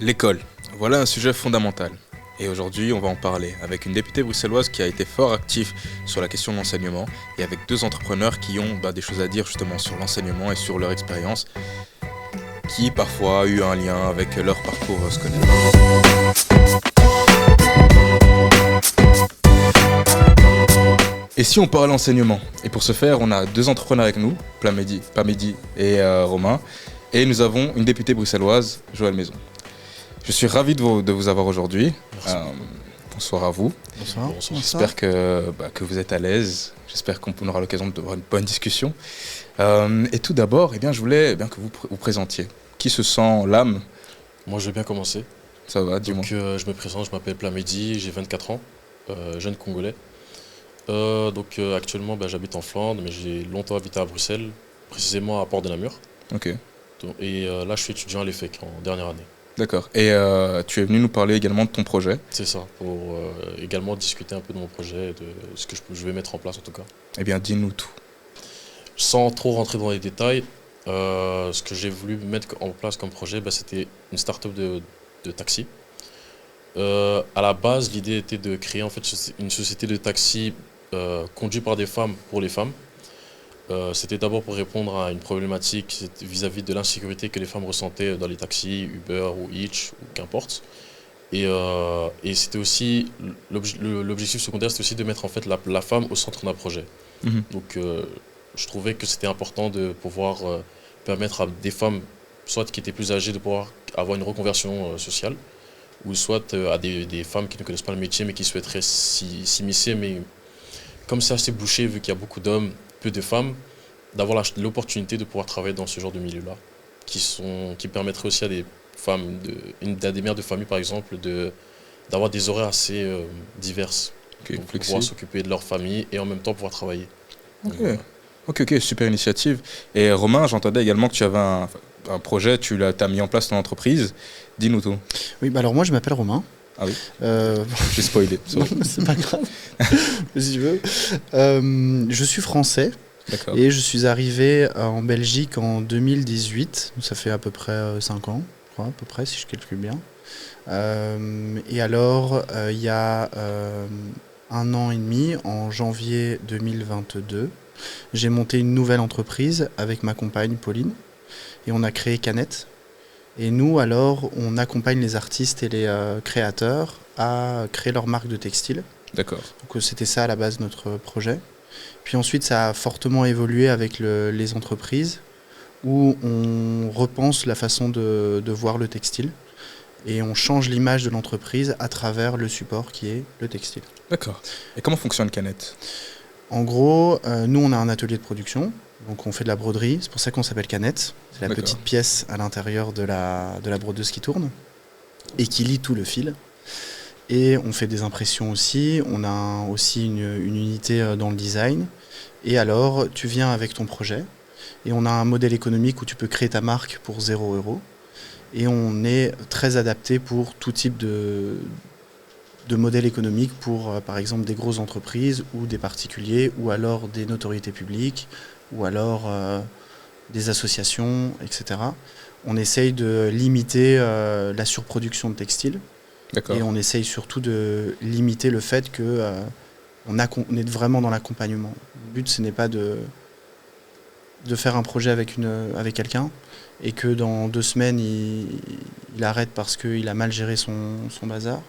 L'école, voilà un sujet fondamental. Et aujourd'hui, on va en parler avec une députée bruxelloise qui a été fort active sur la question de l'enseignement et avec deux entrepreneurs qui ont des choses à dire justement sur l'enseignement et sur leur expérience, qui parfois a eu un lien avec leur parcours scolaire. Et si on parle enseignement? Et pour ce faire, on a deux entrepreneurs avec nous, Pamedi et Romain, et nous avons une députée bruxelloise, Joëlle Maison. Je suis ravi de vous avoir aujourd'hui. Bonsoir à vous. Bonsoir. J'espère que vous êtes à l'aise. J'espère qu'on aura l'occasion d'avoir une bonne discussion. Et tout d'abord, je voulais que vous vous présentiez. Qui se sent l'âme? Moi, je vais bien commencer. Ça va, dis-moi. Je me présente, je m'appelle Plamedi, j'ai 24 ans, jeune Congolais. Actuellement, j'habite en Flandre, mais j'ai longtemps habité à Bruxelles, précisément à Port-de-Namur. Ok. Et là, je suis étudiant à l'EFEC en dernière année. D'accord. Et tu es venu nous parler également de ton projet. C'est ça, pour également discuter un peu de mon projet, de ce que je vais mettre en place en tout cas. Eh bien, dis-nous tout. Sans trop rentrer dans les détails, ce que j'ai voulu mettre en place comme projet, c'était une start-up de taxi. À la base, l'idée était de créer en fait une société de taxi conduite par des femmes pour les femmes. C'était d'abord pour répondre à une problématique vis-à-vis de l'insécurité que les femmes ressentaient dans les taxis, Uber ou Hitch, ou qu'importe. Et c'était aussi, l'objectif secondaire, c'était aussi de mettre en fait la femme au centre d'un projet. Donc je trouvais que c'était important de pouvoir permettre à des femmes, soit qui étaient plus âgées, de pouvoir avoir une reconversion sociale, ou soit à des femmes qui ne connaissent pas le métier mais qui souhaiteraient s'immiscer, mais comme c'est assez bouché, vu qu'il y a beaucoup d'hommes, peu de femmes, d'avoir l'opportunité de pouvoir travailler dans ce genre de milieu-là, qui permettrait aussi à des femmes, à des mères de famille par exemple, d'avoir des horaires assez diverses, pour pouvoir s'occuper de leur famille et en même temps pouvoir travailler. Ok, super initiative. Et Romain, j'entendais également que tu avais un projet, tu as mis en place ton entreprise. Dis-nous tout. Oui, alors moi je m'appelle Romain. Ah oui. J'ai spoilé. Non, c'est pas grave. Si tu veux. Je suis français. D'accord. Et je suis arrivé en Belgique en 2018. Ça fait à peu près 5 ans, je crois, à peu près, si je calcule bien. Et alors, il y a 1 an et demi, en janvier 2022, j'ai monté une nouvelle entreprise avec ma compagne Pauline. Et on a créé Canette. Et nous, alors, on accompagne les artistes et les créateurs à créer leur marque de textile. D'accord. Donc c'était ça à la base notre projet. Puis ensuite, ça a fortement évolué avec les entreprises où on repense la façon de voir le textile et on change l'image de l'entreprise à travers le support qui est le textile. D'accord. Et comment fonctionne Canette? En gros, nous, on a un atelier de production. Donc on fait de la broderie, c'est pour ça qu'on s'appelle Canette. C'est la petite pièce à l'intérieur de la brodeuse qui tourne et qui lie tout le fil. Et on fait des impressions aussi, on a aussi une unité dans le design. Et alors tu viens avec ton projet et on a un modèle économique où tu peux créer ta marque pour 0 €. Et on est très adapté pour tout type de modèle économique pour par exemple des grosses entreprises ou des particuliers ou alors des notoriétés publiques ou alors des associations, etc. On essaye de limiter la surproduction de textiles. D'accord. Et on essaye surtout de limiter le fait qu'on est vraiment dans l'accompagnement. Le but, ce n'est pas de faire un projet avec quelqu'un et que dans 2 semaines, il arrête parce qu'il a mal géré son bazar.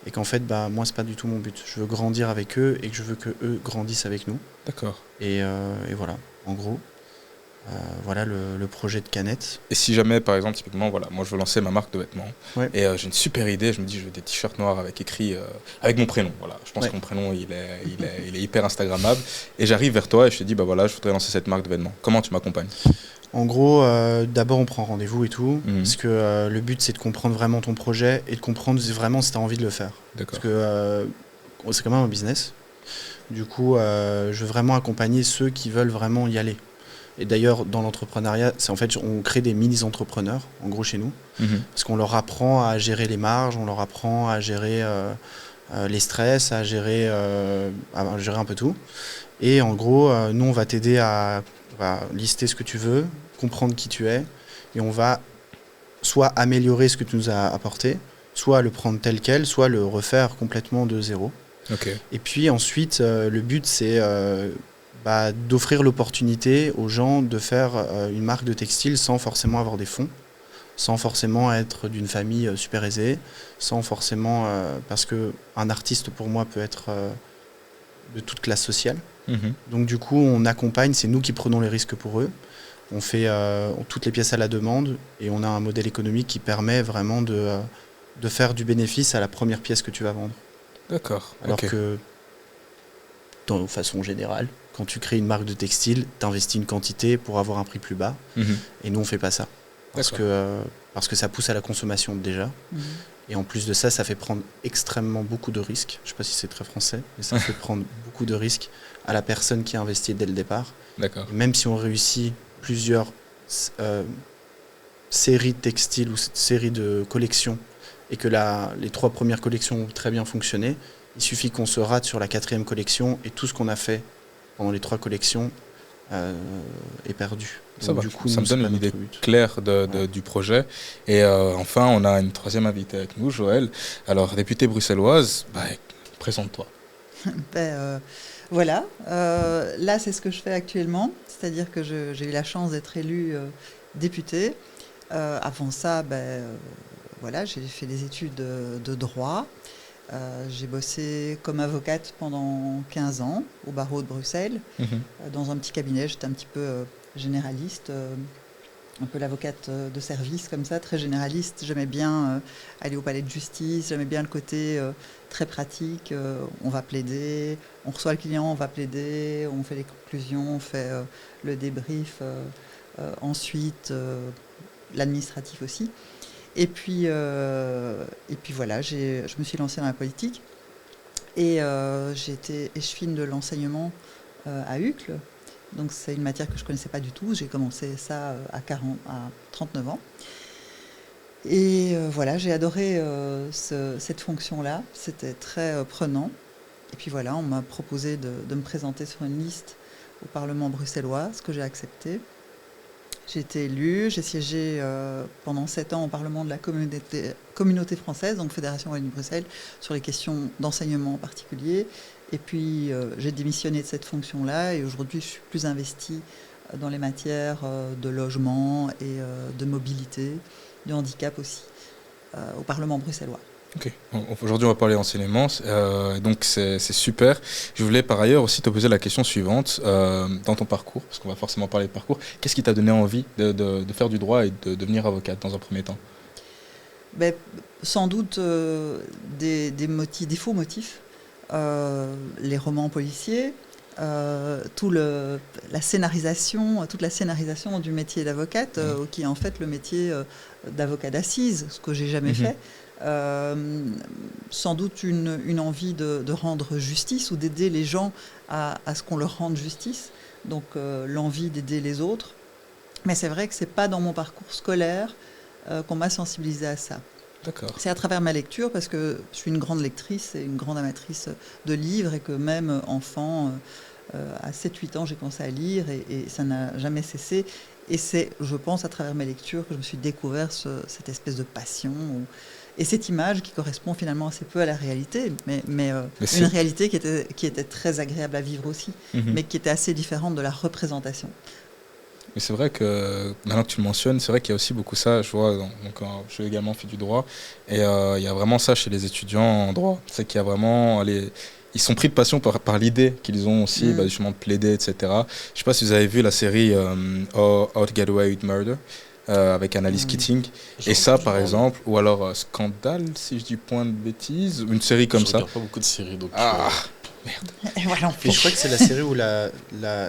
Et qu'en fait, moi, c'est pas du tout mon but. Je veux grandir avec eux et que je veux qu'eux grandissent avec nous. D'accord. Et voilà, en gros. Voilà le projet de Canette. Et si jamais, par exemple, typiquement, moi je veux lancer ma marque de vêtements, ouais. Et j'ai une super idée, je me dis je veux des t-shirts noirs avec écrit, avec mon prénom, voilà. Je pense que mon prénom il est hyper instagrammable, et j'arrive vers toi et je te dis je voudrais lancer cette marque de vêtements. Comment tu m'accompagnes? En gros, d'abord on prend rendez-vous et tout, parce que le but c'est de comprendre vraiment ton projet et de comprendre vraiment si tu as envie de le faire. D'accord. Parce que c'est quand même un business. Du coup, je veux vraiment accompagner ceux qui veulent vraiment y aller. Et d'ailleurs, dans l'entrepreneuriat, on crée des mini-entrepreneurs, en gros, chez nous. Parce qu'on leur apprend à gérer les marges, on leur apprend à gérer les stress, à gérer un peu tout. Et en gros, nous, on va t'aider à lister ce que tu veux, comprendre qui tu es, et on va soit améliorer ce que tu nous as apporté, soit le prendre tel quel, soit le refaire complètement de zéro. Ok. Et puis ensuite, le but, c'est d'offrir l'opportunité aux gens de faire une marque de textile sans forcément avoir des fonds, sans forcément être d'une famille super aisée, sans forcément... parce qu'un artiste, pour moi, peut être de toute classe sociale. Donc du coup, on accompagne, c'est nous qui prenons les risques pour eux. On fait toutes les pièces à la demande et on a un modèle économique qui permet vraiment de faire du bénéfice à la première pièce que tu vas vendre. D'accord. Alors que, de façon générale, quand tu crées une marque de textile, tu investis une quantité pour avoir un prix plus bas. Et nous, on ne fait pas ça. Parce que ça pousse à la consommation déjà. Et en plus de ça, ça fait prendre extrêmement beaucoup de risques. Je ne sais pas si c'est très français, mais ça fait prendre beaucoup de risques à la personne qui a investi dès le départ. D'accord. Et même si on réussit plusieurs séries de textiles ou séries de collections et que les 3 premières collections ont très bien fonctionné, il suffit qu'on se rate sur la 4e collection et tout ce qu'on a fait pendant les 3 collections est perdu. Donc, du coup, ça me donne une idée claire du projet. Et enfin, on a une 3e invitée avec nous, Joëlle. Alors, députée bruxelloise, présente-toi. Voilà, là c'est ce que je fais actuellement, c'est-à-dire que j'ai eu la chance d'être élue députée. Avant ça, voilà, j'ai fait des études de droit. J'ai bossé comme avocate pendant 15 ans au barreau de Bruxelles, dans un petit cabinet. J'étais un petit peu généraliste, un peu l'avocate de service comme ça, très généraliste. J'aimais bien aller au palais de justice, j'aimais bien le côté très pratique. On va plaider, on reçoit le client, on va plaider, on fait les conclusions, on fait le débrief, ensuite l'administratif aussi. Et puis voilà, je me suis lancée dans la politique et j'ai été échevine de l'enseignement à Uccle. Donc c'est une matière que je ne connaissais pas du tout. J'ai commencé ça à 39 ans. Et voilà, j'ai adoré cette fonction-là. C'était très prenant. Et puis voilà, on m'a proposé de me présenter sur une liste au Parlement bruxellois, ce que j'ai accepté. J'ai été élue, j'ai siégé pendant 7 ans au Parlement de la communauté française, donc Fédération Wallonie-Bruxelles, sur les questions d'enseignement en particulier. Et puis j'ai démissionné de cette fonction-là et aujourd'hui je suis plus investie dans les matières de logement et de mobilité, de handicap aussi, au Parlement bruxellois. Ok, aujourd'hui on va parler enseignement, donc c'est super. Je voulais par ailleurs aussi te poser la question suivante, dans ton parcours, parce qu'on va forcément parler de parcours, qu'est-ce qui t'a donné envie de faire du droit et de devenir avocate dans un premier temps? Sans doute des faux motifs, les romans policiers, toute la scénarisation du métier d'avocate, qui est en fait le métier d'avocat d'assises, ce que j'ai jamais fait. Sans doute une envie de rendre justice ou d'aider les gens à ce qu'on leur rende justice, donc l'envie d'aider les autres. Mais c'est vrai que c'est pas dans mon parcours scolaire qu'on m'a sensibilisée à ça. D'accord. C'est à travers ma lecture, parce que je suis une grande lectrice et une grande amatrice de livres, et que même enfant, à 7-8 ans, j'ai commencé à lire et ça n'a jamais cessé. Et c'est, je pense, à travers mes lectures que je me suis découvert cette espèce de passion et cette image qui correspond finalement assez peu à la réalité, mais une réalité qui était très agréable à vivre aussi, mais qui était assez différente de la représentation. Mais c'est vrai que, maintenant que tu le mentionnes, c'est vrai qu'il y a aussi beaucoup ça, je vois, donc j'ai également fait du droit, et il y a vraiment ça chez les étudiants en droit, c'est qu'il y a vraiment, ils sont pris de passion par l'idée qu'ils ont aussi, justement de plaider, etc. Je ne sais pas si vous avez vu la série How to Get Away with Murder, avec Annalise Keating, et ça par exemple, ou alors Scandale, si je dis point de bêtises, une série comme ça. Je regarde pas beaucoup de séries, donc... Merde. Et voilà, et je crois que c'est la série où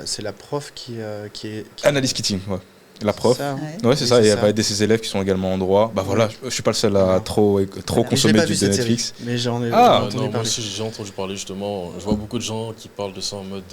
c'est la prof qui est... Annalise Keating, ouais. La prof. Ça, ouais, c'est ça. Et elle va aider ses élèves qui sont également en droit. Bah voilà, je suis pas le seul à trop consommer du Netflix. Mais j'en ai entendu parler. Moi aussi, j'ai entendu parler justement. Je vois beaucoup de gens qui parlent de ça en mode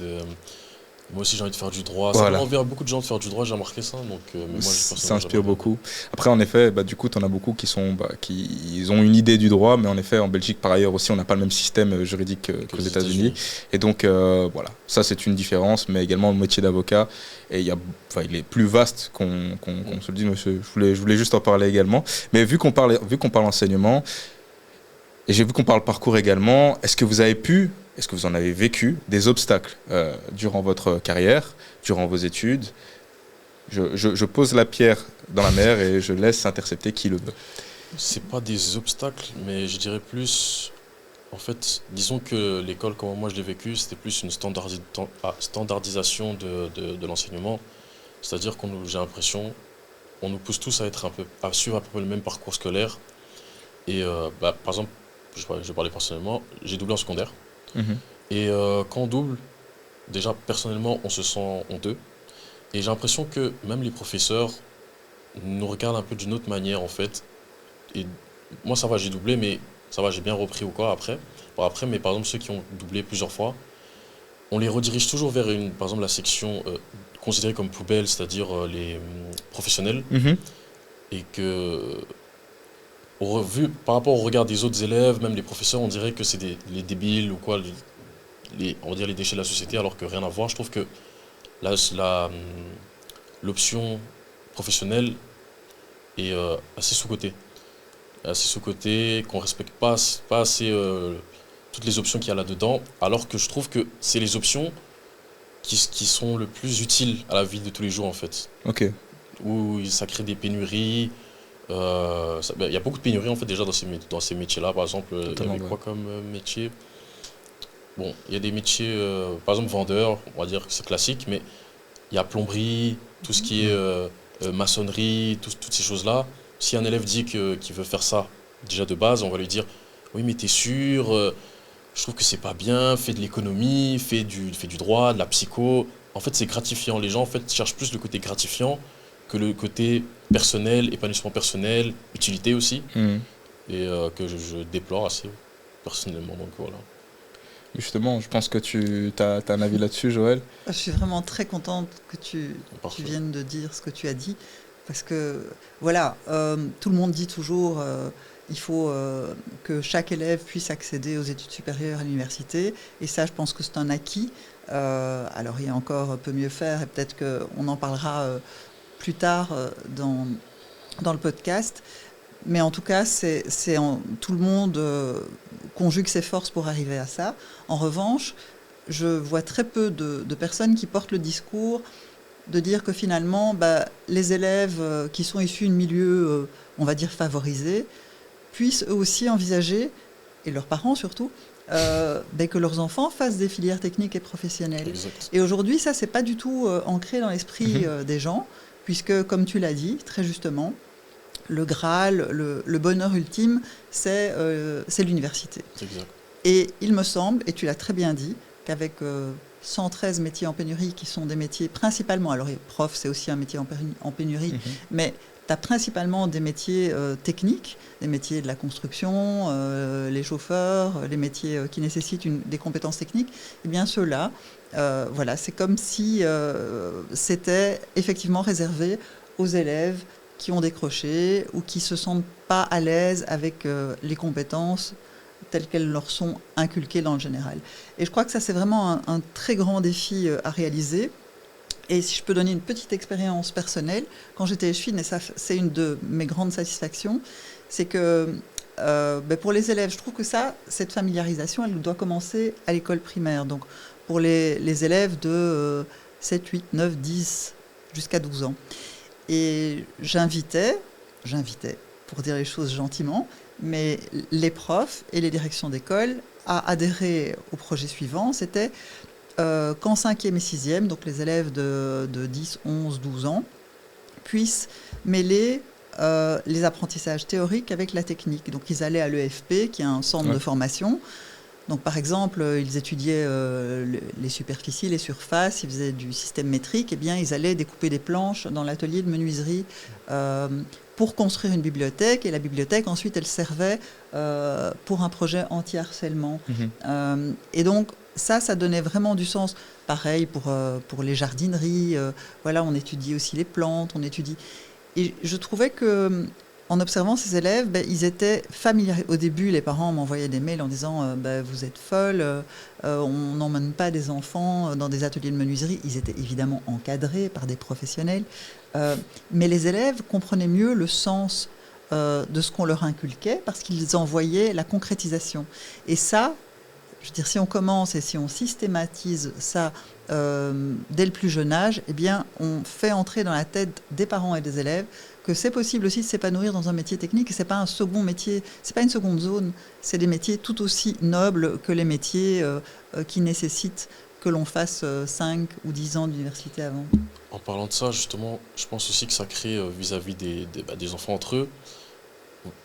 Moi aussi, j'ai envie de faire du droit. Voilà. Ça donne envie à beaucoup de gens de faire du droit, j'ai remarqué ça. Donc, mais moi, Ça inspire beaucoup. Après, en effet, du coup, tu en as beaucoup qui ont une idée du droit, mais en effet, en Belgique, par ailleurs aussi, on n'a pas le même système juridique qu'aux États-Unis. Et donc, voilà, ça, c'est une différence, mais également le métier d'avocat, et il est plus vaste qu'on se le dit, monsieur. Je voulais juste en parler également. Mais vu qu'on parle enseignement, et j'ai vu qu'on parle parcours également, est-ce que vous en avez vécu des obstacles durant votre carrière, durant vos études? Je pose la pierre dans la mer et je laisse intercepter qui le veut. C'est pas des obstacles, mais je dirais plus... En fait, disons que l'école, comment moi je l'ai vécu, c'était plus une standardisation de l'enseignement. C'est-à-dire j'ai l'impression, on nous pousse tous à suivre à peu près le même parcours scolaire. Et par exemple, je vais parler personnellement, j'ai doublé en secondaire. Et quand on double, déjà personnellement on se sent honteux. Et j'ai l'impression que même les professeurs nous regardent un peu d'une autre manière en fait. Et moi ça va, j'ai doublé, mais ça va, j'ai bien repris ou quoi après. Mais par exemple ceux qui ont doublé plusieurs fois, on les redirige toujours vers par exemple la section considérée comme poubelle, c'est-à-dire les professionnels. Et que... par rapport au regard des autres élèves, même les professeurs, on dirait que c'est les débiles ou quoi, on va dire les déchets de la société, alors que rien à voir. Je trouve que l'option professionnelle est assez sous-cotée. Qu'on ne respecte pas assez toutes les options qu'il y a là-dedans, alors que je trouve que c'est les options qui sont le plus utiles à la vie de tous les jours en fait. Ok. Où ça crée des pénuries. Il y a beaucoup de pénuries en fait déjà dans ces métiers-là. Par exemple, il y avait quoi comme métier? Bon, il y a des métiers, par exemple vendeur, on va dire que c'est classique, mais il y a plomberie, tout ce qui est maçonnerie, toutes ces choses-là. Si un élève dit qu'il veut faire ça, déjà de base, on va lui dire oui mais t'es sûr, je trouve que c'est pas bien, fais de l'économie, fais du droit, de la psycho. En fait c'est gratifiant, les gens en fait cherchent plus le côté gratifiant que le côté personnel, épanouissement personnel, utilité aussi, et que je déplore assez personnellement, donc voilà. Justement, je pense que tu as un avis là-dessus, Joël. Je suis vraiment très contente que tu viennes de dire ce que tu as dit, parce que voilà, tout le monde dit toujours il faut que chaque élève puisse accéder aux études supérieures à l'université, et ça je pense que c'est un acquis. Alors il y a encore peut mieux faire, et peut-être qu'on en parlera plus tard dans le podcast. Mais en tout cas, tout le monde conjugue ses forces pour arriver à ça. En revanche, je vois très peu de personnes qui portent le discours de dire que finalement, les élèves qui sont issus de milieux, on va dire, favorisés, puissent eux aussi envisager, et leurs parents surtout, que leurs enfants fassent des filières techniques et professionnelles. Exact. Et aujourd'hui, ça, c'est pas du tout ancré dans l'esprit des gens, puisque, comme tu l'as dit, très justement, le Graal, le bonheur ultime, c'est l'université. Exact. Et il me semble, et tu l'as très bien dit, qu'avec 113 métiers en pénurie, qui sont des métiers principalement, alors prof, c'est aussi un métier en pénurie, mais tu as principalement des métiers techniques, des métiers de la construction, les chauffeurs, les métiers qui nécessitent des compétences techniques. Et bien ceux-là, voilà, c'est comme si c'était effectivement réservé aux élèves qui ont décroché ou qui ne se sentent pas à l'aise avec les compétences telles qu'elles leur sont inculquées dans le général. Et je crois que ça, c'est vraiment un très grand défi à réaliser. Et si je peux donner une petite expérience personnelle, quand j'étais échevine, et ça, c'est une de mes grandes satisfactions, c'est que pour les élèves, je trouve que cette familiarisation, elle doit commencer à l'école primaire. Donc pour les élèves de 7, 8, 9, 10, jusqu'à 12 ans. Et j'invitais, pour dire les choses gentiment, mais les profs et les directions d'école à adhérer au projet suivant. C'était qu'en 5e et 6e, donc les élèves de 10, 11, 12 ans, puissent mêler les apprentissages théoriques avec la technique. Donc ils allaient à l'EFP, qui est un centre de formation. Donc par exemple, ils étudiaient les superficies, les surfaces, ils faisaient du système métrique, et bien ils allaient découper des planches dans l'atelier de menuiserie pour construire une bibliothèque, et la bibliothèque ensuite elle servait pour un projet anti-harcèlement. Et donc ça donnait vraiment du sens. Pareil pour les jardineries. Voilà, on étudie aussi les plantes, on étudie. Et je trouvais que en observant ces élèves, ils étaient familiers. Au début, les parents m'envoyaient des mails en disant vous êtes folle, on n'emmène pas des enfants dans des ateliers de menuiserie. Ils étaient évidemment encadrés par des professionnels. Mais les élèves comprenaient mieux le sens de ce qu'on leur inculquait parce qu'ils en voyaient la concrétisation. Et ça, je veux dire, si on commence et si on systématise ça dès le plus jeune âge, eh bien, on fait entrer dans la tête des parents et des élèves que c'est possible aussi de s'épanouir dans un métier technique. Et c'est pas un second métier, c'est pas une seconde zone. C'est des métiers tout aussi nobles que les métiers qui nécessitent que l'on fasse 5 ou 10 ans d'université avant. En parlant de ça, justement, je pense aussi que ça crée vis-à-vis des enfants entre eux.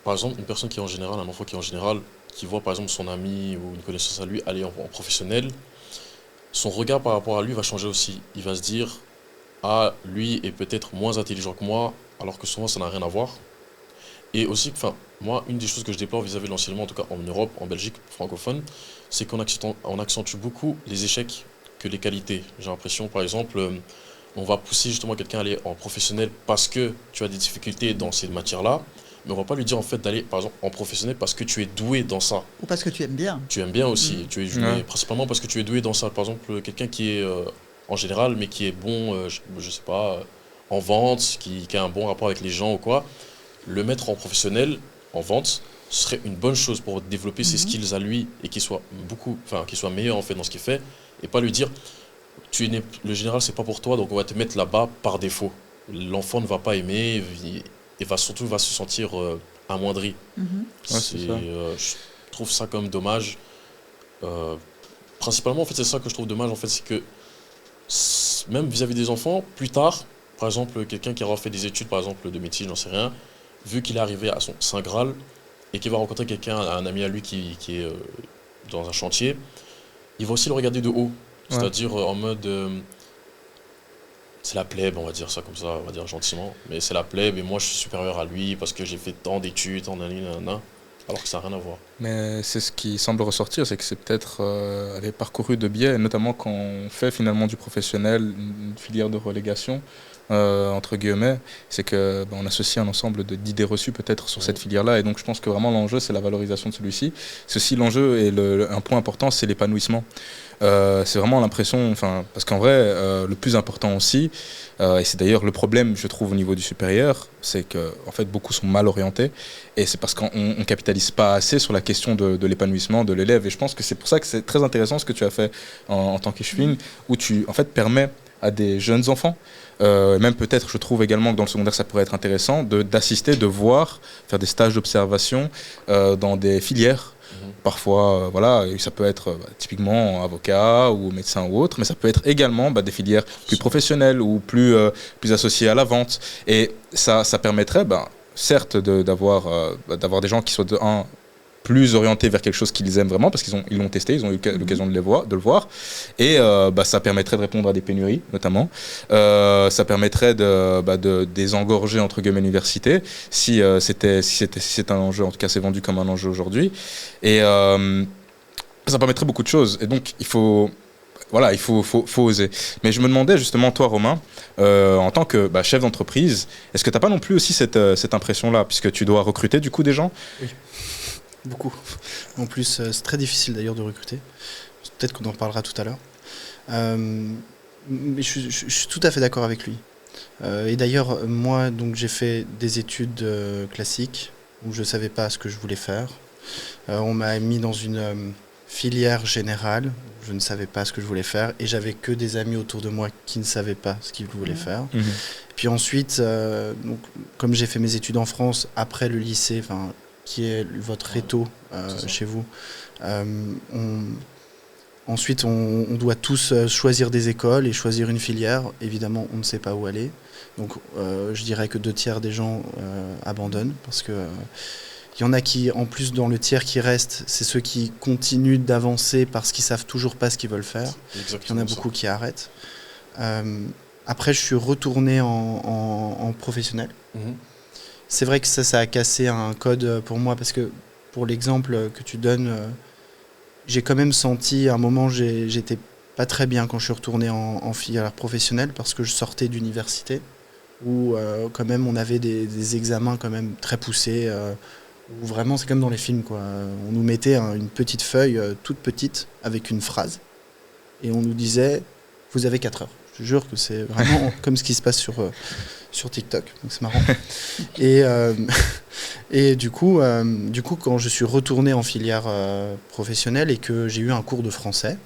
Par exemple, une personne qui est en général, un enfant qui est en général, qui voit par exemple son ami ou une connaissance à lui aller en professionnel, son regard par rapport à lui va changer aussi. Il va se dire, ah, lui est peut-être moins intelligent que moi, alors que souvent ça n'a rien à voir. Et aussi, enfin, moi, une des choses que je déplore vis-à-vis de l'enseignement, en tout cas en Europe, en Belgique francophone, c'est qu'on accentue beaucoup les échecs que les qualités. J'ai l'impression, par exemple, on va pousser justement quelqu'un à aller en professionnel parce que tu as des difficultés dans ces matières-là, mais on va pas lui dire en fait d'aller par exemple en professionnel parce que tu es doué dans ça. Ou parce que tu aimes bien. Tu aimes bien aussi, tu es doué principalement parce que tu es doué dans ça. Par exemple, quelqu'un qui est en général, mais qui est bon, je sais pas, en vente, qui a un bon rapport avec les gens ou quoi, le mettre en professionnel, en vente, serait une bonne chose pour développer ses skills à lui et qu'il soit meilleur en fait dans ce qu'il fait, et pas lui dire le général c'est pas pour toi donc on va te mettre là-bas par défaut. L'enfant ne va pas aimer et va surtout se sentir amoindri. Je trouve ça comme dommage. Principalement en fait c'est ça que je trouve dommage en fait, c'est que même vis-à-vis des enfants, plus tard, par exemple quelqu'un qui aura fait des études par exemple de médecine, j'en sais rien, vu qu'il est arrivé à son Saint Graal et qu'il va rencontrer un ami à lui qui est dans un chantier, il va aussi le regarder de haut. C'est-à-dire en mode c'est la plèbe, on va dire ça comme ça, on va dire gentiment, mais c'est la plèbe et moi je suis supérieur à lui parce que j'ai fait tant d'études, tant nanana, alors que ça n'a rien à voir. Mais c'est ce qui semble ressortir, c'est que c'est peut-être avait parcouru de biais, notamment quand on fait finalement du professionnel une filière de relégation, entre guillemets, c'est que on associe un ensemble d'idées reçues peut-être sur cette filière-là, et donc je pense que vraiment l'enjeu c'est la valorisation de celui-ci. C'est aussi l'enjeu et un point important, c'est l'épanouissement. C'est vraiment l'impression, parce qu'en vrai, le plus important aussi, et c'est d'ailleurs le problème, je trouve, au niveau du supérieur, c'est que en fait, beaucoup sont mal orientés, et c'est parce qu'on ne capitalise pas assez sur la question de l'épanouissement de l'élève. Et je pense que c'est pour ça que c'est très intéressant ce que tu as fait en tant qu'échevine, où tu en fait permets à des jeunes enfants, même peut-être, je trouve également que dans le secondaire ça pourrait être intéressant d'assister, de voir, faire des stages d'observation dans des filières. Parfois, ça peut être typiquement avocat ou médecin ou autre, mais ça peut être également des filières plus professionnelles ou plus associées à la vente. Et ça permettrait, certes, d'avoir des gens qui soient plus orientés vers quelque chose qu'ils aiment vraiment, parce qu'ils l'ont testé, ils ont eu l'occasion de le voir, et ça permettrait de répondre à des pénuries, notamment. Ça permettrait de désengorger, entre guillemets, l'université, si c'est un enjeu, en tout cas c'est vendu comme un enjeu aujourd'hui, et ça permettrait beaucoup de choses, et donc il faut oser. Mais je me demandais justement, toi Romain, en tant que chef d'entreprise, est-ce que tu n'as pas non plus aussi cette impression-là, puisque tu dois recruter du coup des gens ? Oui. Beaucoup. En plus, c'est très difficile d'ailleurs de recruter. Peut-être qu'on en reparlera tout à l'heure. Mais je suis tout à fait d'accord avec lui. Et d'ailleurs, moi, donc, j'ai fait des études classiques où je ne savais pas ce que je voulais faire. On m'a mis dans une filière générale. Je ne savais pas ce que je voulais faire. Et j'avais que des amis autour de moi qui ne savaient pas ce qu'ils voulaient faire. Puis ensuite, donc, comme j'ai fait mes études en France, après le lycée, qui est votre réto chez vous. Ensuite, on doit tous choisir des écoles et choisir une filière. Évidemment, on ne sait pas où aller. Donc, je dirais que 2/3 des gens abandonnent parce que il y en a qui, en plus, dans le tiers qui reste, c'est ceux qui continuent d'avancer parce qu'ils savent toujours pas ce qu'ils veulent faire. Il y en a beaucoup qui arrêtent. Après, je suis retourné en professionnel. C'est vrai que ça a cassé un code pour moi, parce que pour l'exemple que tu donnes, j'ai quand même senti, à un moment, j'étais pas très bien quand je suis retourné en filière professionnelle parce que je sortais d'université où quand même on avait des examens quand même très poussés, où vraiment c'est comme dans les films, quoi. On nous mettait une petite feuille toute petite avec une phrase et on nous disait vous avez 4 heures. Je te jure que c'est vraiment comme ce qui se passe sur TikTok, donc c'est marrant. Et du coup, quand je suis retourné en filière professionnelle et que j'ai eu un cours de français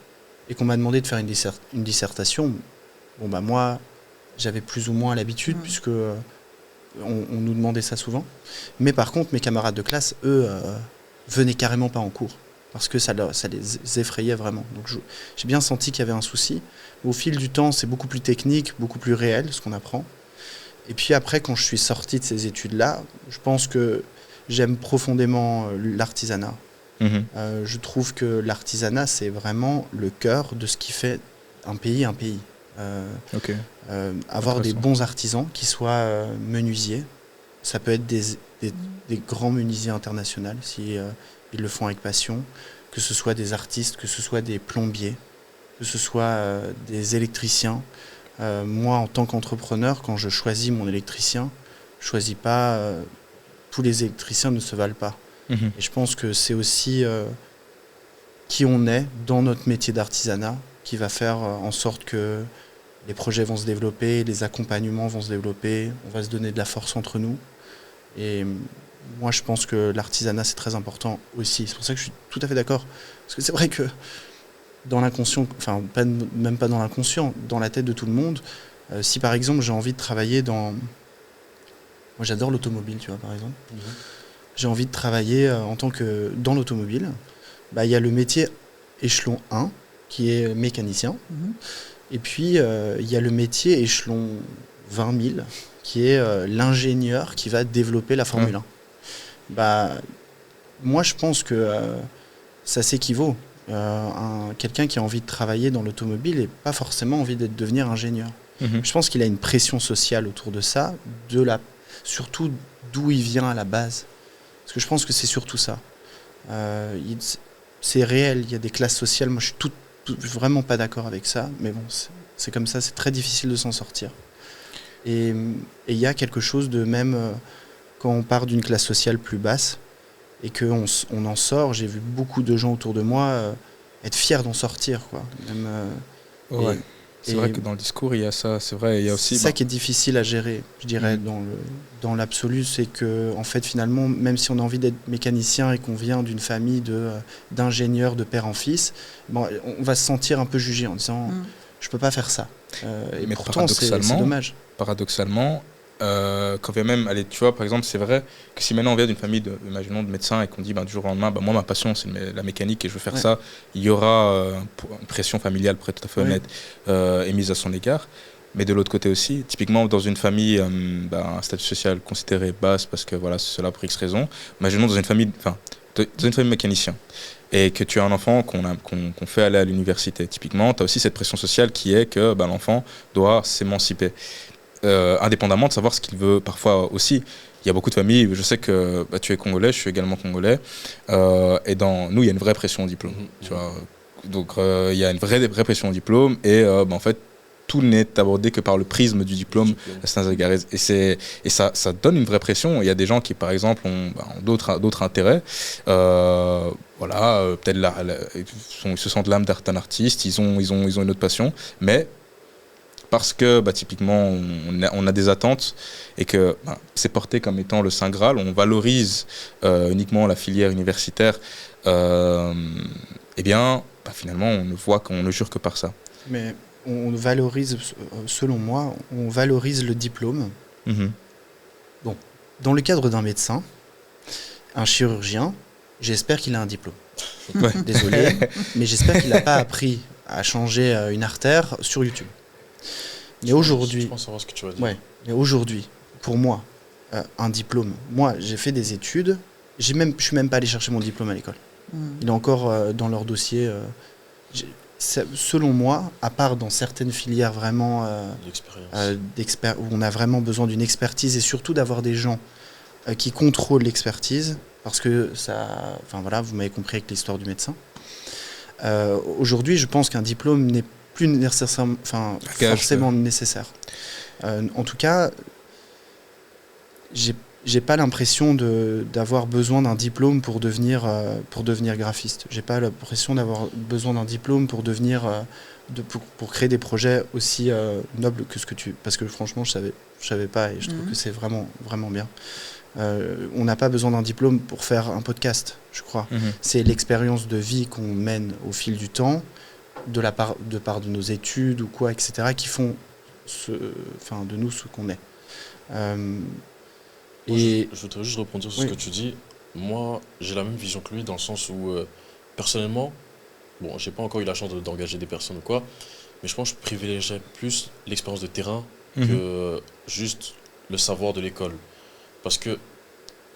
et qu'on m'a demandé de faire une dissertation, bon bah moi j'avais plus ou moins l'habitude puisque on nous demandait ça souvent. Mais par contre, mes camarades de classe, eux, venaient carrément pas en cours parce que ça les effrayait vraiment. Donc j'ai bien senti qu'il y avait un souci. Au fil du temps, c'est beaucoup plus technique, beaucoup plus réel ce qu'on apprend. Et puis après, quand je suis sorti de ces études-là, je pense que j'aime profondément l'artisanat. Je trouve que l'artisanat, c'est vraiment le cœur de ce qui fait un pays un pays. Avoir des bons artisans qui soient menuisiers, ça peut être des grands menuisiers internationaux si ils le font avec passion, que ce soit des artistes, que ce soit des plombiers, que ce soit des électriciens. Moi, en tant qu'entrepreneur, quand je choisis mon électricien, je choisis pas. Tous les électriciens ne se valent pas. Et je pense que c'est aussi qui on est dans notre métier d'artisanat qui va faire en sorte que les projets vont se développer, les accompagnements vont se développer, on va se donner de la force entre nous. Et moi, je pense que l'artisanat, c'est très important aussi. C'est pour ça que je suis tout à fait d'accord. Parce que c'est vrai que dans l'inconscient, enfin, même pas dans l'inconscient, dans la tête de tout le monde, si par exemple j'ai envie de travailler dans... Moi, j'adore l'automobile, tu vois, par exemple. J'ai envie de travailler en tant que dans l'automobile. Bah, y a le métier échelon 1, qui est mécanicien. Et puis, il y a le métier échelon 20 000, qui est l'ingénieur qui va développer la Formule 1. Bah, moi, je pense que ça s'équivaut. Quelqu'un qui a envie de travailler dans l'automobile n'a pas forcément envie de devenir ingénieur. Je pense qu'il a une pression sociale autour de ça, surtout d'où il vient à la base. Parce que je pense que c'est surtout ça. C'est réel, il y a des classes sociales. Moi, je suis vraiment pas d'accord avec ça. Mais bon, c'est comme ça, c'est très difficile de s'en sortir. Et il y a quelque chose de même quand on part d'une classe sociale plus basse et qu'on en sort. J'ai vu beaucoup de gens autour de moi être fiers d'en sortir, quoi. Même, c'est vrai que dans le discours, il y a ça, c'est vrai. Il y a aussi ça qui est difficile à gérer, je dirais, dans l'absolu, c'est que, en fait, finalement, même si on a envie d'être mécanicien et qu'on vient d'une famille d'ingénieurs de père en fils, bon, on va se sentir un peu jugé en disant je peux pas faire ça. Et mais pourtant, c'est dommage. Paradoxalement, quand bien même, allez, tu vois, par exemple, c'est vrai que si maintenant on vient d'une famille imaginons, de médecins et qu'on dit du jour au lendemain, moi ma passion c'est la mécanique et je veux faire ça, il y aura une pression familiale, pour être tout à fait honnête, émise à son égard. Mais de l'autre côté aussi, typiquement dans une famille, un statut social considéré basse parce que voilà, c'est cela pour X raisons, imaginons dans une famille mécanicien et que tu as un enfant qu'on fait aller à l'université, typiquement, tu as aussi cette pression sociale qui est que l'enfant doit s'émanciper. Indépendamment de savoir ce qu'il veut parfois aussi. Il y a beaucoup de familles, je sais que tu es congolais, je suis également congolais, et dans nous il y a une vraie pression au diplôme. Tu vois. Donc il y a une vraie pression au diplôme et en fait tout n'est abordé que par le prisme du diplôme à Saint-Zagarez. Et ça donne une vraie pression. Il y a des gens qui par exemple ont d'autres intérêts, peut-être ils se sentent l'âme d'un artiste, ils ont une autre passion, mais parce que typiquement on a des attentes et que c'est porté comme étant le Saint Graal, on valorise uniquement la filière universitaire, finalement on ne jure que par ça. Mais on valorise, selon moi, on valorise le diplôme. Bon, dans le cadre d'un médecin, un chirurgien, j'espère qu'il a un diplôme. Désolé, mais j'espère qu'il n'a pas appris à changer une artère sur YouTube. Mais aujourd'hui, je pense savoir ce que tu vas dire. Ouais, mais aujourd'hui, pour moi, un diplôme. Moi, j'ai fait des études. Je suis même pas allé chercher mon diplôme à l'école. Il est encore dans leur dossier. Selon moi, à part dans certaines filières vraiment où on a vraiment besoin d'une expertise et surtout d'avoir des gens qui contrôlent l'expertise, parce que ça, vous m'avez compris avec l'histoire du médecin. Aujourd'hui, je pense qu'un diplôme n'est plus forcément nécessaire. En tout cas, j'ai pas l'impression d'avoir besoin d'un diplôme pour devenir graphiste. J'ai pas l'impression d'avoir besoin d'un diplôme pour pour créer des projets aussi nobles que ce que parce que franchement je savais pas, et je trouve que c'est vraiment vraiment bien. On n'a pas besoin d'un diplôme pour faire un podcast, je crois. C'est l'expérience de vie qu'on mène au fil du temps, de part de nos études ou quoi, etc., qui font de nous ce qu'on est. Je voudrais juste répondre sur ce que tu dis. Moi, j'ai la même vision que lui, dans le sens où, personnellement, bon, j'ai pas encore eu la chance d'engager des personnes ou quoi, mais je pense que je privilégierais plus l'expérience de terrain que juste le savoir de l'école. Parce que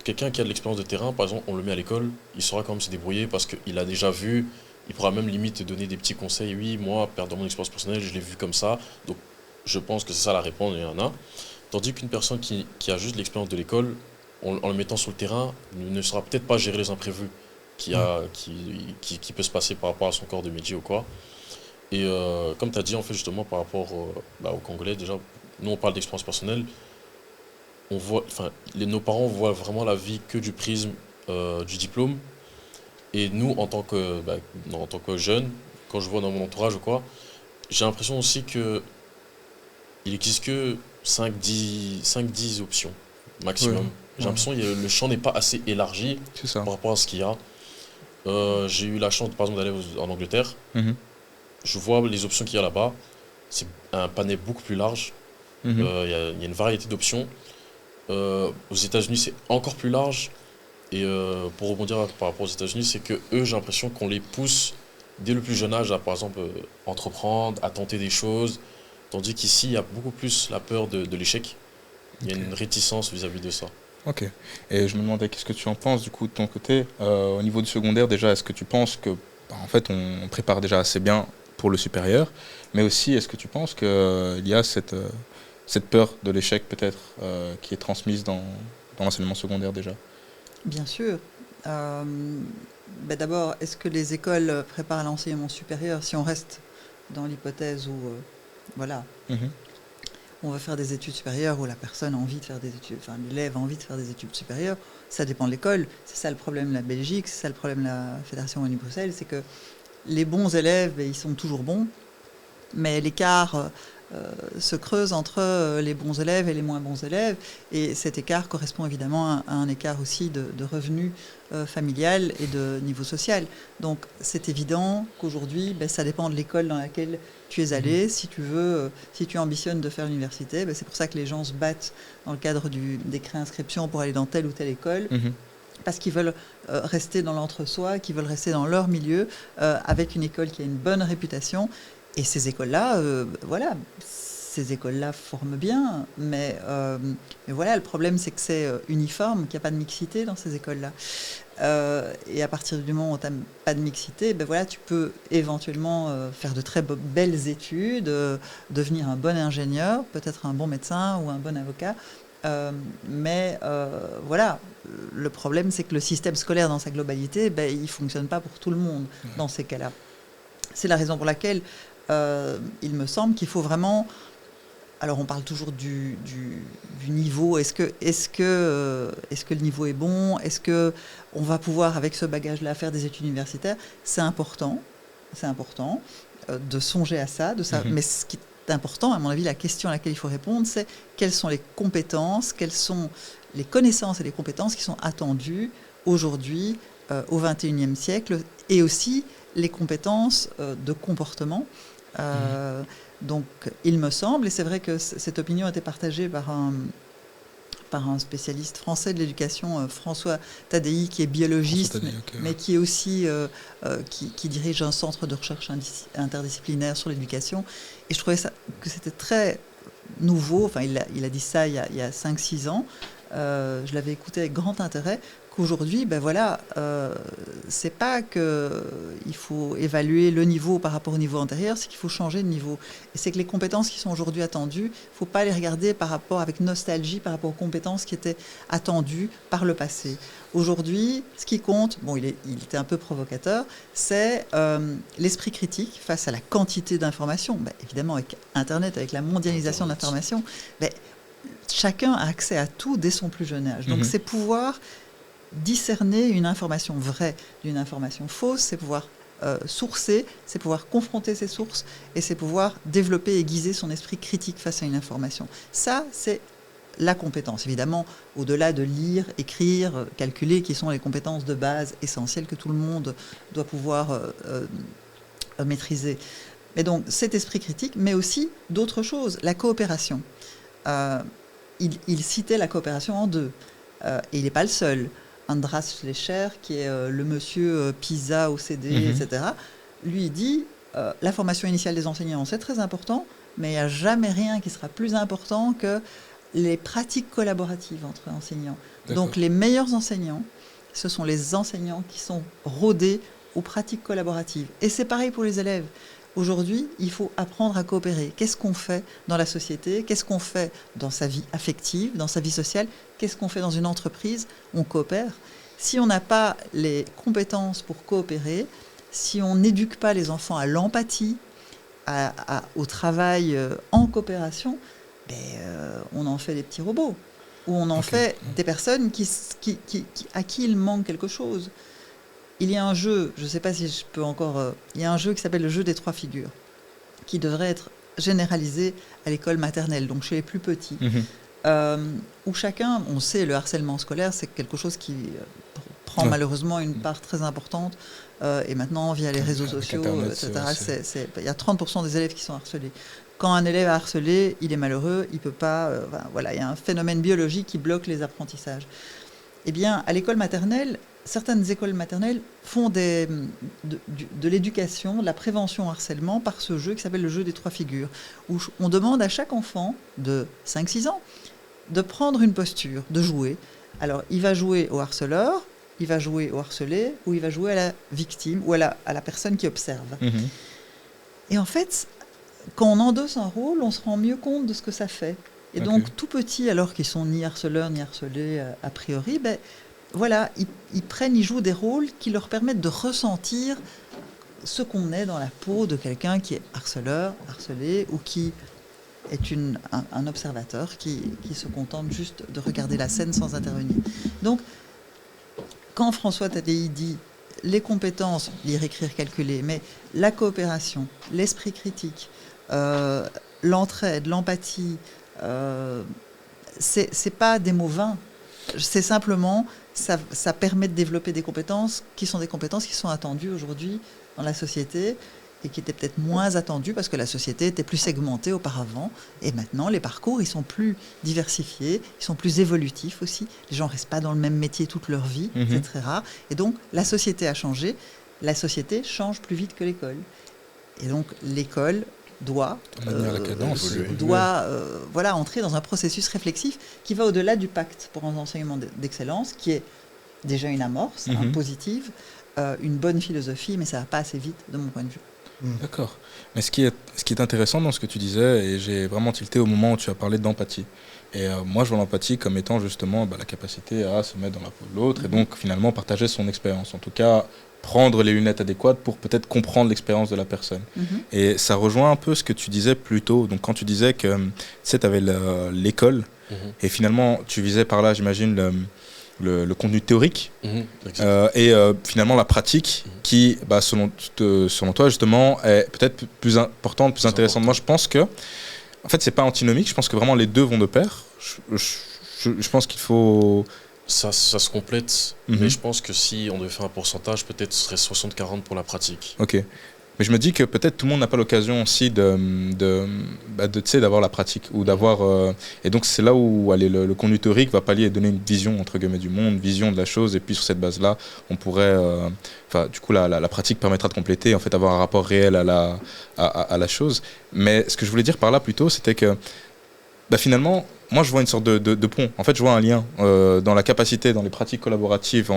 quelqu'un qui a de l'expérience de terrain, par exemple, on le met à l'école, il saura quand même se débrouiller parce qu'il a déjà vu, il pourra même limite te donner des petits conseils. Oui, moi, dans mon expérience personnelle, je l'ai vu comme ça, donc je pense que c'est ça la réponse, il y en a. Tandis qu'une personne qui a juste l'expérience de l'école, en le mettant sur le terrain, ne saura peut-être pas gérer les imprévus qui peut se passer par rapport à son corps de métier ou quoi. Et comme tu as dit, en fait, justement, par rapport aux Congolais, déjà, nous, on parle d'expérience personnelle. Nos parents voient vraiment la vie que du prisme du diplôme. Et nous, en tant que jeunes, quand je vois dans mon entourage ou quoi, j'ai l'impression aussi qu'il n'existe que 5-10 options maximum. Ouais. J'ai l'impression que le champ n'est pas assez élargi par rapport à ce qu'il y a. J'ai eu la chance, par exemple, d'aller en Angleterre. Je vois les options qu'il y a là-bas. C'est un panel beaucoup plus large. Il y a une variété d'options. Aux États-Unis, c'est encore plus large. Et pour rebondir par rapport aux États-Unis, c'est que eux, j'ai l'impression qu'on les pousse dès le plus jeune âge à, par exemple, entreprendre, à tenter des choses. Tandis qu'ici, il y a beaucoup plus la peur de l'échec. Il y a une réticence vis-à-vis de ça. Ok. Et je me demandais, qu'est-ce que tu en penses du coup de ton côté au niveau du secondaire déjà, est-ce que tu penses que en fait on prépare déjà assez bien pour le supérieur, mais aussi est-ce que tu penses qu'il y a cette peur de l'échec peut-être qui est transmise dans l'enseignement secondaire déjà? Bien sûr. D'abord, est-ce que les écoles préparent à l'enseignement supérieur si on reste dans l'hypothèse où on va faire des études supérieures, où la personne a envie de faire des études, enfin l'élève a envie de faire des études supérieures, ça dépend de l'école. C'est ça le problème de la Belgique, c'est ça le problème de la Fédération Wallonie-Bruxelles, c'est que les bons élèves, ils sont toujours bons, mais l'écart se creuse entre les bons élèves et les moins bons élèves, et cet écart correspond évidemment à un écart aussi de revenus familial et de niveau social. Donc c'est évident qu'aujourd'hui, ça dépend de l'école dans laquelle tu es allé. Si tu ambitionnes de faire l'université, c'est pour ça que les gens se battent dans le cadre des préinscriptions pour aller dans telle ou telle école. Parce qu'ils veulent rester dans l'entre-soi, qu'ils veulent rester dans leur milieu, avec une école qui a une bonne réputation. Et ces écoles-là, ces écoles-là forment bien, mais voilà, le problème c'est que c'est uniforme, qu'il n'y a pas de mixité dans ces écoles-là. Et à partir du moment où tu n'as pas de mixité, tu peux éventuellement faire de très belles études, devenir un bon ingénieur, peut-être un bon médecin ou un bon avocat. Mais le problème c'est que le système scolaire dans sa globalité, il ne fonctionne pas pour tout le monde dans ces cas-là. C'est la raison pour laquelle il me semble qu'il faut vraiment... Alors on parle toujours du niveau. Est-ce que le niveau est bon? Est-ce qu'on va pouvoir, avec ce bagage-là, faire des études universitaires? C'est important de songer à ça. Mais ce qui est important, à mon avis, la question à laquelle il faut répondre, c'est quelles sont les compétences, quelles sont les connaissances et les compétences qui sont attendues aujourd'hui au XXIe siècle, et aussi les compétences de comportement. Donc, il me semble, et c'est vrai que cette opinion a été partagée par un spécialiste français de l'éducation, François Tadei, qui est biologiste, mais qui est aussi qui dirige un centre de recherche interdisciplinaire sur l'éducation. Et je trouvais que c'était très nouveau. Enfin, il a dit ça il y a 5-6 ans. Je l'avais écouté avec grand intérêt, qu'aujourd'hui, ben voilà, c'est pas qu'il faut évaluer le niveau par rapport au niveau antérieur, c'est qu'il faut changer de niveau. Et c'est que les compétences qui sont aujourd'hui attendues, il ne faut pas les regarder par rapport, avec nostalgie par rapport aux compétences qui étaient attendues par le passé. Aujourd'hui, ce qui compte, bon, il était un peu provocateur, c'est l'esprit critique face à la quantité d'informations. Ben, évidemment, avec Internet, avec la mondialisation de l'information, ben, chacun a accès à tout dès son plus jeune âge. Donc, c'est pouvoir discerner une information vraie d'une information fausse, c'est pouvoir sourcer, c'est pouvoir confronter ses sources et c'est pouvoir développer et aiguiser son esprit critique face à une information. Ça, c'est la compétence. Évidemment, au-delà de lire, écrire, calculer, qui sont les compétences de base essentielles que tout le monde doit pouvoir maîtriser. Mais donc, cet esprit critique, mais aussi d'autres choses. La coopération. Il citait la coopération en deux. Et il n'est pas le seul. Andras Schleicher, qui est le monsieur PISA, OCDE, etc., lui dit la formation initiale des enseignants, c'est très important, mais il n'y a jamais rien qui sera plus important que les pratiques collaboratives entre enseignants. D'accord. Donc les meilleurs enseignants, ce sont les enseignants qui sont rodés aux pratiques collaboratives. Et c'est pareil pour les élèves. Aujourd'hui, il faut apprendre à coopérer. Qu'est-ce qu'on fait dans la société? Qu'est-ce qu'on fait dans sa vie affective, dans sa vie sociale? Qu'est-ce qu'on fait dans une entreprise? On coopère. Si on n'a pas les compétences pour coopérer, si on n'éduque pas les enfants à l'empathie, au travail en coopération, on en fait des petits robots. Ou on en fait des personnes à qui il manque quelque chose. Il y a un jeu, je ne sais pas si je peux encore... il y a un jeu qui s'appelle le jeu des 3 figures, qui devrait être généralisé à l'école maternelle, donc chez les plus petits, où chacun, on sait, le harcèlement scolaire, c'est quelque chose qui prend malheureusement une part très importante, et maintenant, via les réseaux sociaux, etc., il y a 30% des élèves qui sont harcelés. Quand un élève est harcelé, il est malheureux, il ne peut pas... voilà, il y a un phénomène biologique qui bloque les apprentissages. Eh bien, à l'école maternelle, certaines écoles maternelles font de l'éducation, de la prévention au harcèlement par ce jeu qui s'appelle le jeu des 3 figures, où on demande à chaque enfant de 5-6 ans de prendre une posture, de jouer. Alors, il va jouer au harceleur, il va jouer au harcelé, ou il va jouer à la victime, ou à la personne qui observe. Et en fait, quand on endosse un rôle, on se rend mieux compte de ce que ça fait. Et donc, tout petit, alors qu'ils sont ni harceleurs ni harcelés a priori, voilà, ils jouent des rôles qui leur permettent de ressentir ce qu'on est dans la peau de quelqu'un qui est harceleur, harcelé, ou qui est un observateur qui se contente juste de regarder la scène sans intervenir. Donc, quand François Tadei dit les compétences, lire, écrire, calculer, mais la coopération, l'esprit critique, l'entraide, l'empathie, c'est pas des mots vains. C'est simplement, ça permet de développer des compétences qui sont attendues aujourd'hui dans la société et qui étaient peut-être moins attendues parce que la société était plus segmentée auparavant. Et maintenant, les parcours, ils sont plus diversifiés, ils sont plus évolutifs aussi. Les gens ne restent pas dans le même métier toute leur vie, c'est très rare. Et donc, la société a changé. La société change plus vite que l'école. Et donc, l'école doit entrer dans un processus réflexif qui va au-delà du pacte pour un enseignement d'excellence, qui est déjà une amorce positive, une bonne philosophie, mais ça ne va pas assez vite de mon point de vue. D'accord. Mais ce qui est intéressant dans ce que tu disais, et j'ai vraiment tilté au moment où tu as parlé d'empathie. Et moi, je vois l'empathie comme étant justement la capacité à se mettre dans la peau de l'autre et donc finalement partager son expérience. En tout cas, prendre les lunettes adéquates pour peut-être comprendre l'expérience de la personne. Et ça rejoint un peu ce que tu disais plus tôt. Donc quand tu disais que tu avais l'école et finalement tu visais par là, j'imagine, le contenu théorique et finalement la pratique qui, selon toi justement, est peut-être plus importante, plus intéressante. Moi je pense que, en fait c'est pas antinomique, je pense que vraiment les deux vont de pair. Je pense qu'il faut... Ça se complète, mais je pense que si on devait faire un pourcentage, peut-être ce serait 60-40 pour la pratique. Ok. Mais je me dis que peut-être tout le monde n'a pas l'occasion aussi d'avoir la pratique ou d'avoir et donc c'est là où le contenu théorique va pallier et donner une vision entre guillemets du monde, vision de la chose, et puis sur cette base-là, on pourrait du coup la pratique permettra de compléter, en fait avoir un rapport réel à la chose. Mais ce que je voulais dire par là plutôt, c'était que finalement moi, je vois une sorte de pont. En fait, je vois un lien dans la capacité, dans les pratiques collaboratives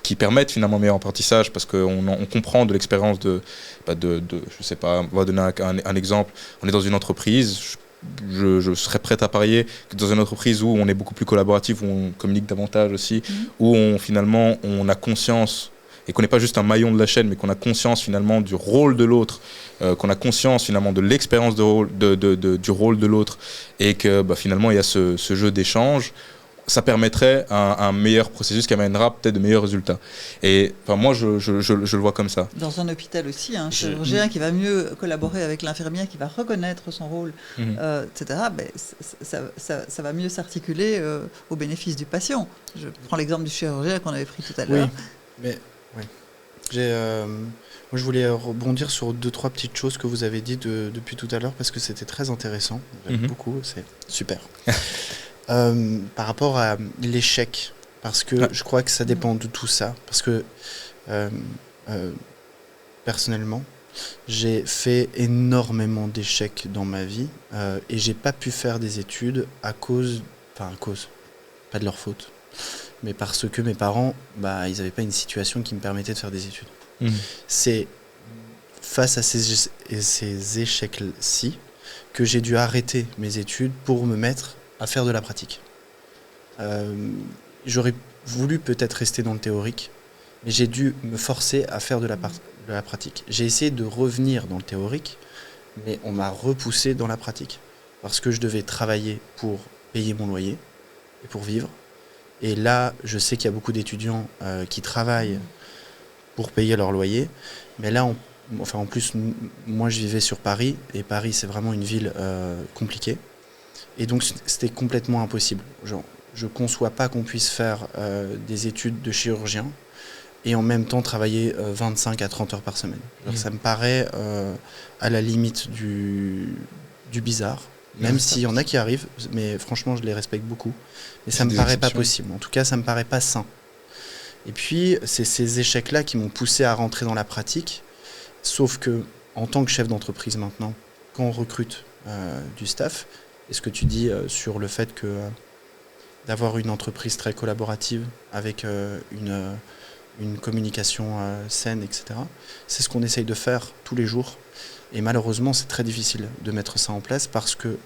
qui permettent finalement un meilleur apprentissage parce qu'on comprend de l'expérience je sais pas, on va donner un exemple. On est dans une entreprise, je serais prêt à parier que dans une entreprise où on est beaucoup plus collaboratif, où on communique davantage aussi, où finalement on a conscience et qu'on n'est pas juste un maillon de la chaîne, mais qu'on a conscience finalement du rôle de l'autre, qu'on a conscience finalement de l'expérience du rôle de l'autre, et que finalement il y a ce jeu d'échange, ça permettrait un meilleur processus qui amènera peut-être de meilleurs résultats. Et moi, je le vois comme ça. Dans un hôpital aussi, un chirurgien qui va mieux collaborer avec l'infirmière, qui va reconnaître son rôle, etc., ça va mieux s'articuler au bénéfice du patient. Je prends l'exemple du chirurgien qu'on avait pris tout à l'heure. Mais moi, je voulais rebondir sur 2-3 petites choses que vous avez dites depuis tout à l'heure parce que c'était très intéressant. J'aime beaucoup, c'est super. Par rapport à l'échec, parce que je crois que ça dépend de tout ça. Parce que personnellement, j'ai fait énormément d'échecs dans ma vie et j'ai pas pu faire des études à cause, pas de leur faute, mais parce que mes parents, ils n'avaient pas une situation qui me permettait de faire des études. C'est face à ces échecs-ci que j'ai dû arrêter mes études pour me mettre à faire de la pratique. J'aurais voulu peut-être rester dans le théorique, mais j'ai dû me forcer à faire de la pratique. J'ai essayé de revenir dans le théorique, mais on m'a repoussé dans la pratique, parce que je devais travailler pour payer mon loyer et pour vivre. Et là, je sais qu'il y a beaucoup d'étudiants qui travaillent pour payer leur loyer, mais là, en plus, moi je vivais sur Paris, et Paris c'est vraiment une ville compliquée. Et donc c'était complètement impossible. Je ne conçois pas qu'on puisse faire des études de chirurgien et en même temps travailler 25 à 30 heures par semaine. Ça me paraît à la limite du bizarre, même s'il y en a qui arrivent, mais franchement je les respecte beaucoup. Mais ça ne me paraît pas possible, en tout cas ça ne me paraît pas sain. Et puis c'est ces échecs-là qui m'ont poussé à rentrer dans la pratique, sauf que en tant que chef d'entreprise maintenant, quand on recrute du staff, et ce que tu dis sur le fait que d'avoir une entreprise très collaborative avec une communication saine, etc., c'est ce qu'on essaye de faire tous les jours. Et malheureusement, c'est très difficile de mettre ça en place parce qu'il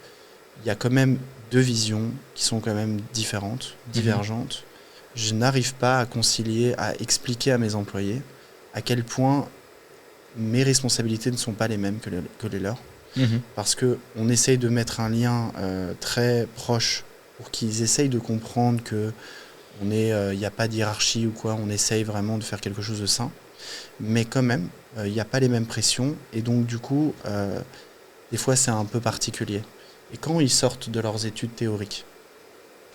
y a quand même deux visions qui sont quand même différentes, divergentes. Je n'arrive pas à concilier, à expliquer à mes employés à quel point mes responsabilités ne sont pas les mêmes que les leurs. Parce qu'on essaye de mettre un lien très proche pour qu'ils essayent de comprendre qu'il n'y a pas de hiérarchie ou quoi, on essaye vraiment de faire quelque chose de sain. Mais quand même, il n'y a pas les mêmes pressions et donc du coup, des fois c'est un peu particulier. Et quand ils sortent de leurs études théoriques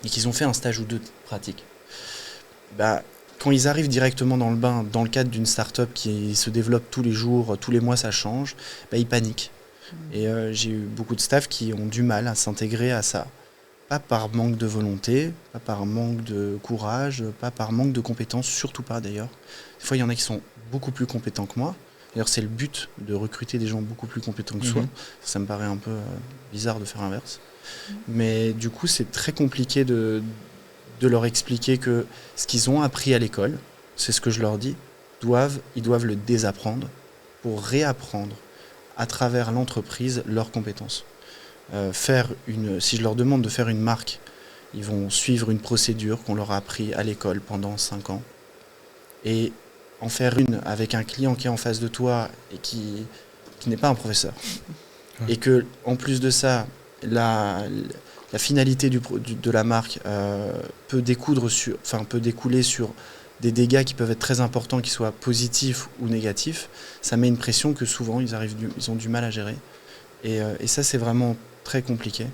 et qu'ils ont fait un stage ou deux de pratique, quand ils arrivent directement dans le bain, dans le cadre d'une start-up qui se développe tous les jours, tous les mois ça change, ils paniquent. Et j'ai eu beaucoup de staff qui ont du mal à s'intégrer à ça. Pas par manque de volonté, pas par manque de courage, pas par manque de compétences, surtout pas d'ailleurs. Des fois, il y en a qui sont beaucoup plus compétents que moi. D'ailleurs, c'est le but de recruter des gens beaucoup plus compétents que soi. Ça me paraît un peu bizarre de faire l'inverse. Mais du coup, c'est très compliqué de leur expliquer que ce qu'ils ont appris à l'école, c'est ce que je leur dis, ils doivent le désapprendre pour réapprendre à travers l'entreprise leurs compétences. Si je leur demande de faire une marque, ils vont suivre une procédure qu'on leur a appris à l'école pendant 5 ans. Et en faire une avec un client qui est en face de toi et qui n'est pas un professeur. Et que, en plus de ça, la finalité de la marque peut découler sur des dégâts qui peuvent être très importants, qu'ils soient positifs ou négatifs, ça met une pression que souvent ils ont du mal à gérer. Et ça, c'est vraiment très compliqué.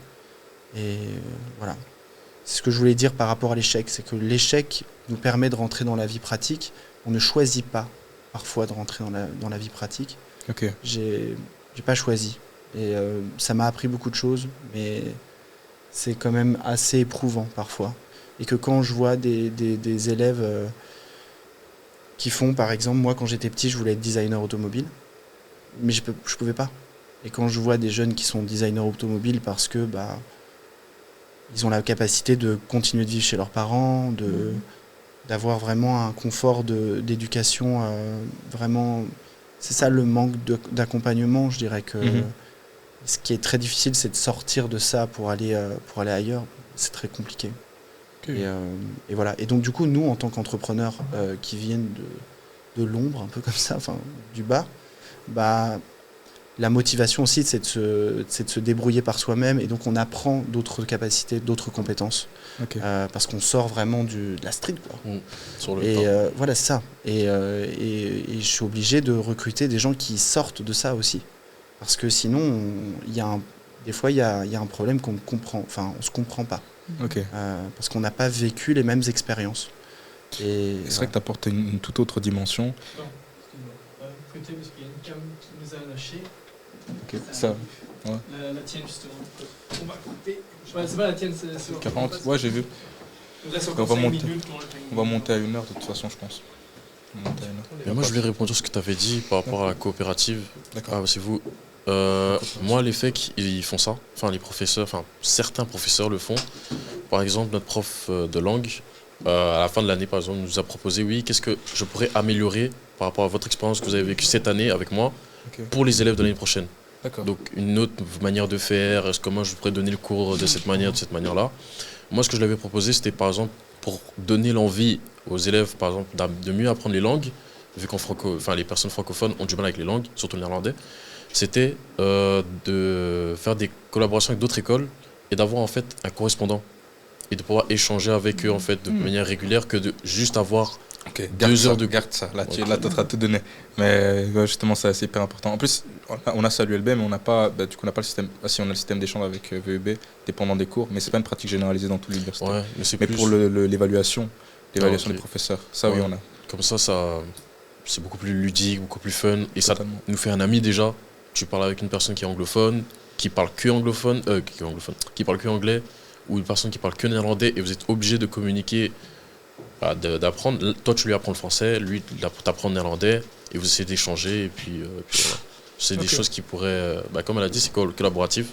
Et voilà. C'est ce que je voulais dire par rapport à l'échec, c'est que l'échec nous permet de rentrer dans la vie pratique. On ne choisit pas parfois de rentrer dans la vie pratique. Okay. J'ai pas choisi. Et ça m'a appris beaucoup de choses, mais c'est quand même assez éprouvant parfois. Et que quand je vois des élèves qui font, par exemple, moi quand j'étais petit, je voulais être designer automobile, mais je pouvais pas. Et quand je vois des jeunes qui sont designers automobiles parce que ils ont la capacité de continuer de vivre chez leurs parents, d'avoir vraiment un confort d'éducation vraiment. C'est ça le manque d'accompagnement, je dirais que ce qui est très difficile, c'est de sortir de ça pour aller ailleurs. C'est très compliqué. Okay. Et voilà. Et donc du coup, nous, en tant qu'entrepreneurs qui viennent de l'ombre, un peu comme ça, enfin du bas, la motivation aussi, c'est de se débrouiller par soi-même, et donc on apprend d'autres capacités, d'autres compétences, parce qu'on sort vraiment de la street, quoi. Sur le temps. Voilà, c'est ça. Et je suis obligé de recruter des gens qui sortent de ça aussi, parce que sinon, des fois, il y a un problème qu'on comprend, enfin, on se comprend pas, parce qu'on n'a pas vécu les mêmes expériences. Et c'est vrai que tu apportes une toute autre dimension. Parce qu'il y a une cam qui nous a lâché. Ça. Ouais. La tienne, justement. On va couper. C'est pas la tienne, c'est 40. Ouais, j'ai vu. Là, on va monter à 1 heure de toute façon, je pense. Et moi, je voulais répondre à ce que tu avais dit par rapport à la coopérative. D'accord. C'est vous. Moi, les FEC, ils font ça. Enfin, les professeurs, certains professeurs le font. Par exemple, notre prof de langue, à la fin de l'année, par exemple, nous a proposé, oui, qu'est-ce que je pourrais améliorer par rapport à votre expérience que vous avez vécue cette année avec moi pour les élèves de l'année prochaine. Donc, une autre manière de faire, comment je pourrais donner le cours de cette manière-là. Moi, ce que je l'avais proposé, c'était par exemple pour donner l'envie aux élèves, par exemple, de mieux apprendre les langues, vu les personnes francophones ont du mal avec les langues, surtout le néerlandais, c'était de faire des collaborations avec d'autres écoles et d'avoir en fait un correspondant et de pouvoir échanger avec eux en fait de manière régulière, que de juste avoir 2 heures de... Garde ça, là tu as tout donné. Mais justement, c'est hyper important. En plus, on a ça à l'ULB, mais on n'a pas, du coup, on n'a pas le système. Si, on a le système d'échange avec VEB, dépendant des cours, mais c'est pas une pratique généralisée dans toute l'université. Ouais, mais pour l'évaluation des professeurs, ça oui, on a. Comme ça, c'est beaucoup plus ludique, beaucoup plus fun, et totalement. Ça nous fait un ami déjà. Tu parles avec une personne qui est anglophone, qui parle que anglais, ou une personne qui parle que néerlandais, et vous êtes obligé de communiquer, d'apprendre. Toi, tu lui apprends le français, lui, t'apprends le néerlandais, et vous essayez d'échanger, et puis voilà. C'est des choses qui pourraient, comme elle a dit, c'est collaboratif.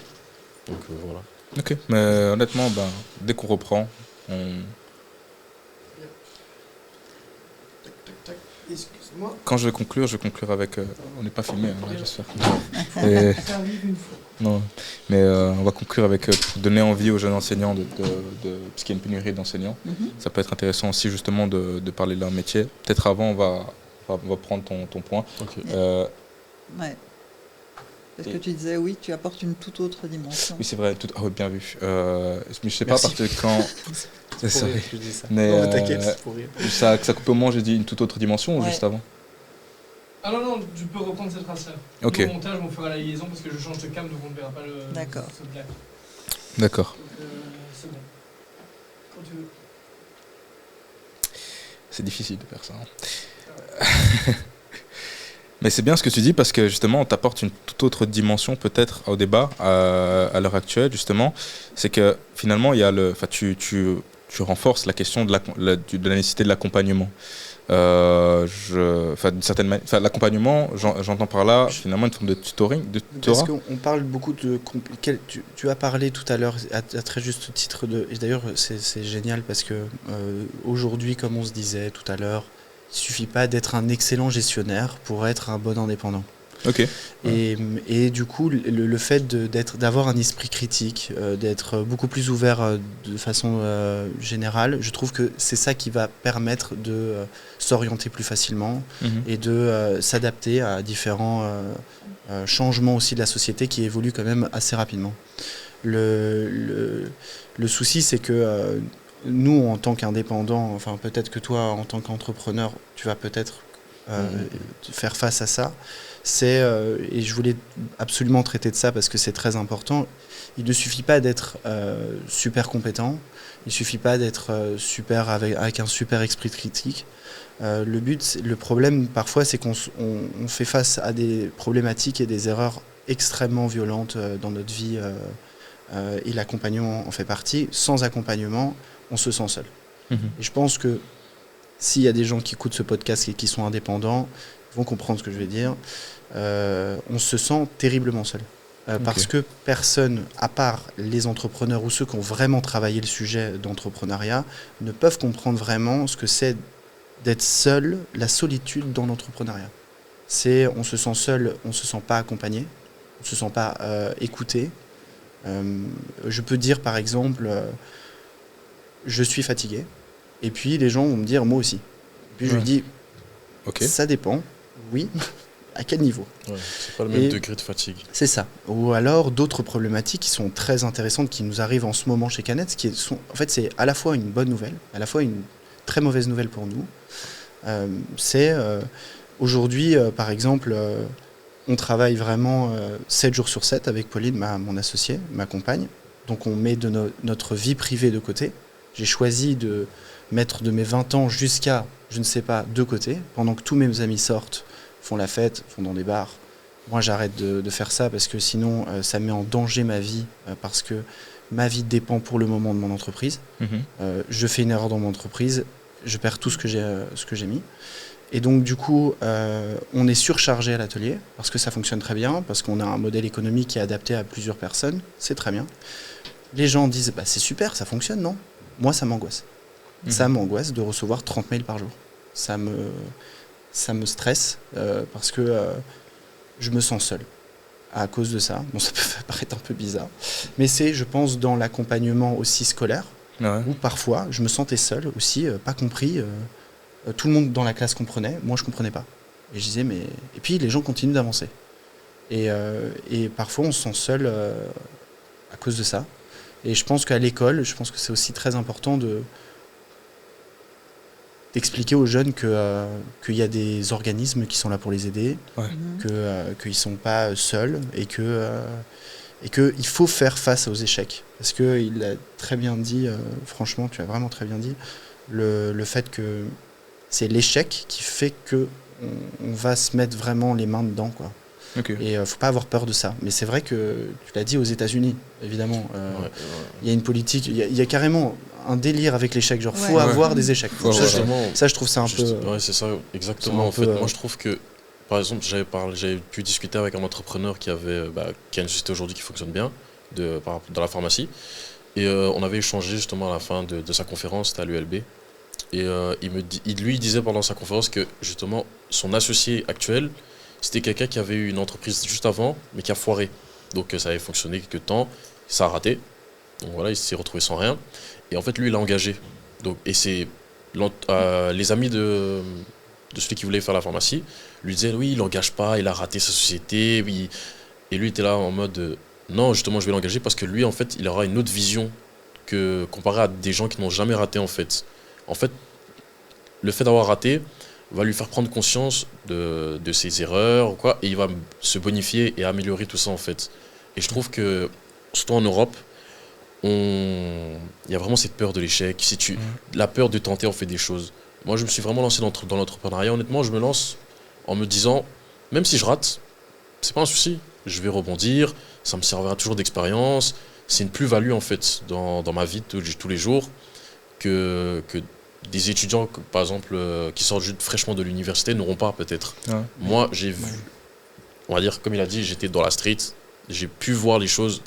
Donc voilà. Ok, mais honnêtement, dès qu'on reprend, Excuse-moi. Quand je vais conclure avec... on n'est pas filmé, là, j'espère. Ça arrive une fois. Non, mais on va conclure avec pour donner envie aux jeunes enseignants, parce qu'il y a une pénurie d'enseignants. Ça peut être intéressant aussi justement de parler de leur métier. Peut-être avant, on va prendre ton point. Ouais. Parce que tu disais, oui, tu apportes une toute autre dimension. Oui, c'est vrai, bien vu. Mais je sais pas, parce que quand... C'est ça. Je dis ça. Mais ça coupe au moment, j'ai dit une toute autre dimension ou juste avant? Ah non, tu peux reprendre cette trace-là. Au montage, on fera la liaison parce que je change de cam, donc on ne verra pas ce black. D'accord. C'est bon. Quand tu veux. C'est difficile de faire ça. Mais c'est bien ce que tu dis, parce que justement on t'apporte une toute autre dimension peut-être au débat à l'heure actuelle, justement. C'est que finalement tu renforces la question de la nécessité de l'accompagnement. L'accompagnement, j'entends par là finalement une forme de tutoring, de tutorat. Parce qu'on parle beaucoup de... Tu as parlé tout à l'heure à très juste titre de... Et d'ailleurs c'est génial parce que aujourd'hui, comme on se disait tout à l'heure, il ne suffit pas d'être un excellent gestionnaire pour être un bon indépendant. Et du coup, le fait d'avoir un esprit critique, d'être beaucoup plus ouvert de façon générale, je trouve que c'est ça qui va permettre de s'orienter plus facilement et de s'adapter à différents changements aussi de la société qui évoluent quand même assez rapidement. Le souci, c'est que nous, en tant qu'indépendants, enfin peut-être que toi, en tant qu'entrepreneur, tu vas peut-être faire face à ça. Et je voulais absolument traiter de ça parce que c'est très important. Il ne suffit pas d'être super compétent, il ne suffit pas d'être super avec un super esprit critique. Le problème parfois, c'est qu'on fait face à des problématiques et des erreurs extrêmement violentes dans notre vie, et l'accompagnement en fait partie. Sans accompagnement, on se sent seul. Et je pense que s'il y a des gens qui écoutent ce podcast et qui sont indépendants, ils vont comprendre ce que je vais dire. On se sent terriblement seul. parce que personne, à part les entrepreneurs ou ceux qui ont vraiment travaillé le sujet d'entrepreneuriat, ne peuvent comprendre vraiment ce que c'est d'être seul, la solitude dans l'entrepreneuriat. On se sent seul, on ne se sent pas accompagné, on ne se sent pas écouté. Je peux dire par exemple, je suis fatigué, et puis les gens vont me dire moi aussi. Puis je lui dis, ça dépend, oui, à quel niveau ? C'est pas le même degré de fatigue. C'est ça. Ou alors d'autres problématiques qui sont très intéressantes, qui nous arrivent en ce moment chez Canet, en fait c'est à la fois une bonne nouvelle, à la fois une très mauvaise nouvelle pour nous. Aujourd'hui, par exemple, on travaille vraiment 7 jours sur 7 avec Pauline, mon associée, ma compagne. Donc on met notre vie privée de côté. J'ai choisi de mettre de mes 20 ans jusqu'à, je ne sais pas, de côté, pendant que tous mes amis sortent, font la fête, font dans des bars. Moi, j'arrête de faire ça parce que sinon, ça met en danger ma vie, parce que ma vie dépend pour le moment de mon entreprise. Je fais une erreur dans mon entreprise, je perds tout ce que j'ai mis. Et donc, du coup, on est surchargé à l'atelier parce que ça fonctionne très bien, parce qu'on a un modèle économique qui est adapté à plusieurs personnes. C'est très bien. Les gens disent, c'est super, ça fonctionne, non ? Moi, ça m'angoisse. Ça m'angoisse de recevoir 30 mails par jour. Ça me stresse parce que je me sens seul à cause de ça. Bon, ça peut paraître un peu bizarre, mais c'est, je pense, dans l'accompagnement aussi scolaire, où parfois je me sentais seul aussi, pas compris. Tout le monde dans la classe comprenait, moi je comprenais pas. Et je disais, et puis les gens continuent d'avancer. Et parfois on se sent seul à cause de ça. Et je pense qu'à l'école, je pense que c'est aussi très important d'expliquer aux jeunes qu'il y a des organismes qui sont là pour les aider, qu'ils ne sont pas seuls et qu'il faut faire face aux échecs. Parce qu'il a très bien dit, franchement, tu as vraiment très bien dit, le fait que c'est l'échec qui fait qu'on va se mettre vraiment les mains dedans, quoi. Et il ne faut pas avoir peur de ça. Mais c'est vrai que, tu l'as dit, aux États-Unis, évidemment, y a une politique, il y a carrément un délire avec l'échec, genre faut avoir des échecs. Ça, je trouve ça un peu... Ouais, c'est ça, exactement. En fait, moi je trouve que, par exemple, j'avais pu discuter avec un entrepreneur qui a une société aujourd'hui qui fonctionne bien, dans la pharmacie. Et on avait échangé justement à la fin de sa conférence, c'était à l'ULB. Et il disait pendant sa conférence que justement son associé actuel, c'était quelqu'un qui avait eu une entreprise juste avant, mais qui a foiré. Donc ça avait fonctionné quelques temps, ça a raté. Donc voilà, il s'est retrouvé sans rien. Et en fait, lui, il l'a engagé. Et c'est les amis de celui qui voulait faire la pharmacie lui disaient, oui, il l'engage pas, il a raté sa société. Oui. Et lui était là en mode, non, justement, je vais l'engager parce que lui, en fait, il aura une autre vision comparé à des gens qui n'ont jamais raté, en fait. En fait, le fait d'avoir raté va lui faire prendre conscience de ses erreurs, et il va se bonifier et améliorer tout ça, en fait. Et je trouve que, surtout en Europe, il y a vraiment cette peur de l'échec, la peur de tenter en fait des choses. Moi, je me suis vraiment lancé dans l'entrepreneuriat. Honnêtement, je me lance en me disant, même si je rate, c'est pas un souci, je vais rebondir, ça me servira toujours d'expérience. C'est une plus-value, en fait, dans ma vie de tous les jours, que des étudiants, par exemple, qui sortent juste fraîchement de l'université n'auront pas, peut-être. Moi, j'ai vu, on va dire, comme il a dit, j'étais dans la street, j'ai pu voir les choses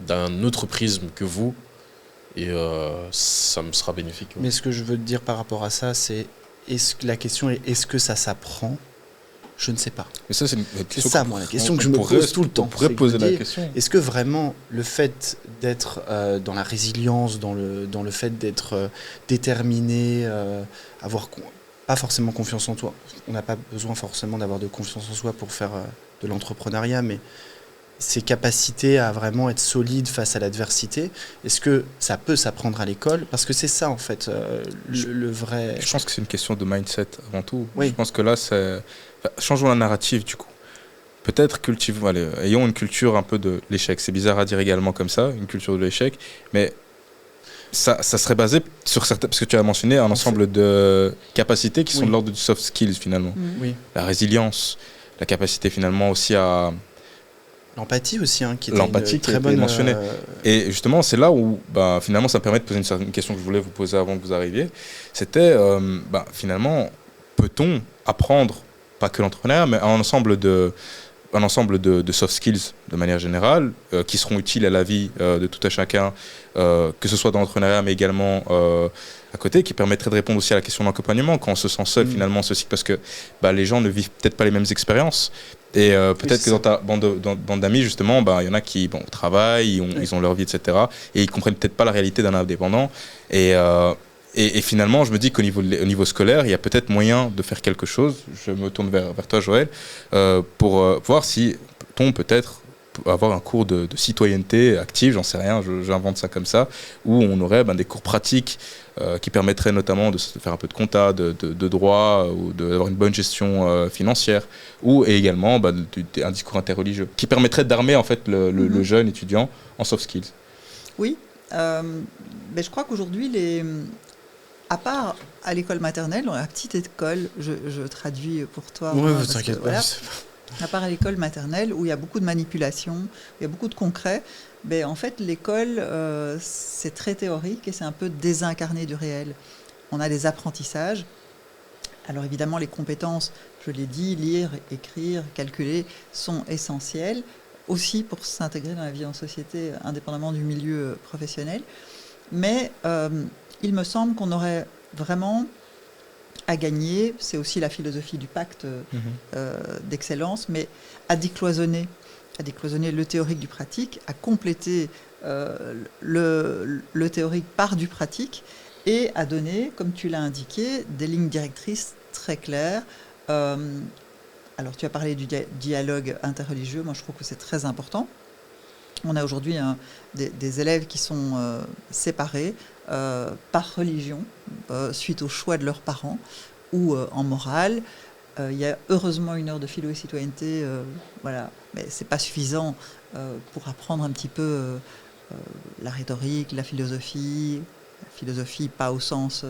d'un autre prisme que vous, et ça me sera bénéfique. Mais ce que je veux te dire par rapport à ça, c'est la question est, est-ce que ça s'apprend ? Je ne sais pas. Mais ça, c'est ça, moi, la question que je me pose tout le temps. On pourrait poser la question. Est-ce que vraiment le fait d'être dans la résilience, dans le fait d'être déterminé, avoir pas forcément confiance en toi, on n'a pas besoin forcément d'avoir de confiance en soi pour faire de l'entrepreneuriat, mais ces capacités à vraiment être solide face à l'adversité, est-ce que ça peut s'apprendre à l'école ? Parce que c'est ça, en fait, le vrai... Je pense que c'est une question de mindset avant tout. Oui. Je pense que là, changeons la narrative, du coup. Peut-être ayons une culture un peu de l'échec. C'est bizarre à dire également comme ça, une culture de l'échec, mais ça serait basé sur certains... Parce que tu as mentionné un ensemble de capacités qui sont de l'ordre du soft skills, finalement. Oui. La résilience, la capacité, finalement, aussi à... L'empathie aussi, qui était une très bonne mentionnée. Et justement, c'est là où, finalement, ça me permet de poser une question que je voulais vous poser avant que vous arriviez. C'était, finalement, peut-on apprendre, pas que l'entrepreneuriat, mais un ensemble un ensemble de soft skills de manière générale qui seront utiles à la vie de tout un chacun, que ce soit dans l'entrepreneuriat mais également à côté, qui permettraient de répondre aussi à la question de l'accompagnement quand on se sent seul finalement ce cycle, parce que les gens ne vivent peut-être pas les mêmes expériences et peut-être que dans ta bande d'amis justement il y en a qui travaillent, ils ont leur vie, etc., et ils comprennent peut-être pas la réalité d'un indépendant et finalement, je me dis qu'au niveau scolaire, il y a peut-être moyen de faire quelque chose. Je me tourne vers toi, Joël, pour voir si peut-on peut-être avoir un cours de citoyenneté active, j'en sais rien, j'invente ça comme ça, où on aurait des cours pratiques qui permettraient notamment de faire un peu de compta, de droit, ou d'avoir une bonne gestion financière, ou également un discours interreligieux, qui permettrait d'armer en fait le jeune étudiant en soft skills. Oui, je crois qu'aujourd'hui, à part à l'école maternelle, dans la petite école, je traduis pour toi. Oui, ne t'inquiète pas. À part à l'école maternelle, où il y a beaucoup de manipulation, il y a beaucoup de concret, en fait, l'école, c'est très théorique et c'est un peu désincarné du réel. On a des apprentissages. Alors évidemment, les compétences, je l'ai dit, lire, écrire, calculer, sont essentielles, aussi pour s'intégrer dans la vie en société, indépendamment du milieu professionnel. Mais il me semble qu'on aurait vraiment à gagner, c'est aussi la philosophie du pacte d'excellence, mais à décloisonner le théorique du pratique, à compléter le théorique par du pratique et à donner, comme tu l'as indiqué, des lignes directrices très claires. Alors tu as parlé du dialogue interreligieux, moi je trouve que c'est très important. On a aujourd'hui des élèves qui sont séparés par religion, suite au choix de leurs parents, ou en morale. Il y a heureusement 1 heure de philo et citoyenneté, voilà, mais ce n'est pas suffisant pour apprendre un petit peu la rhétorique, la philosophie pas au sens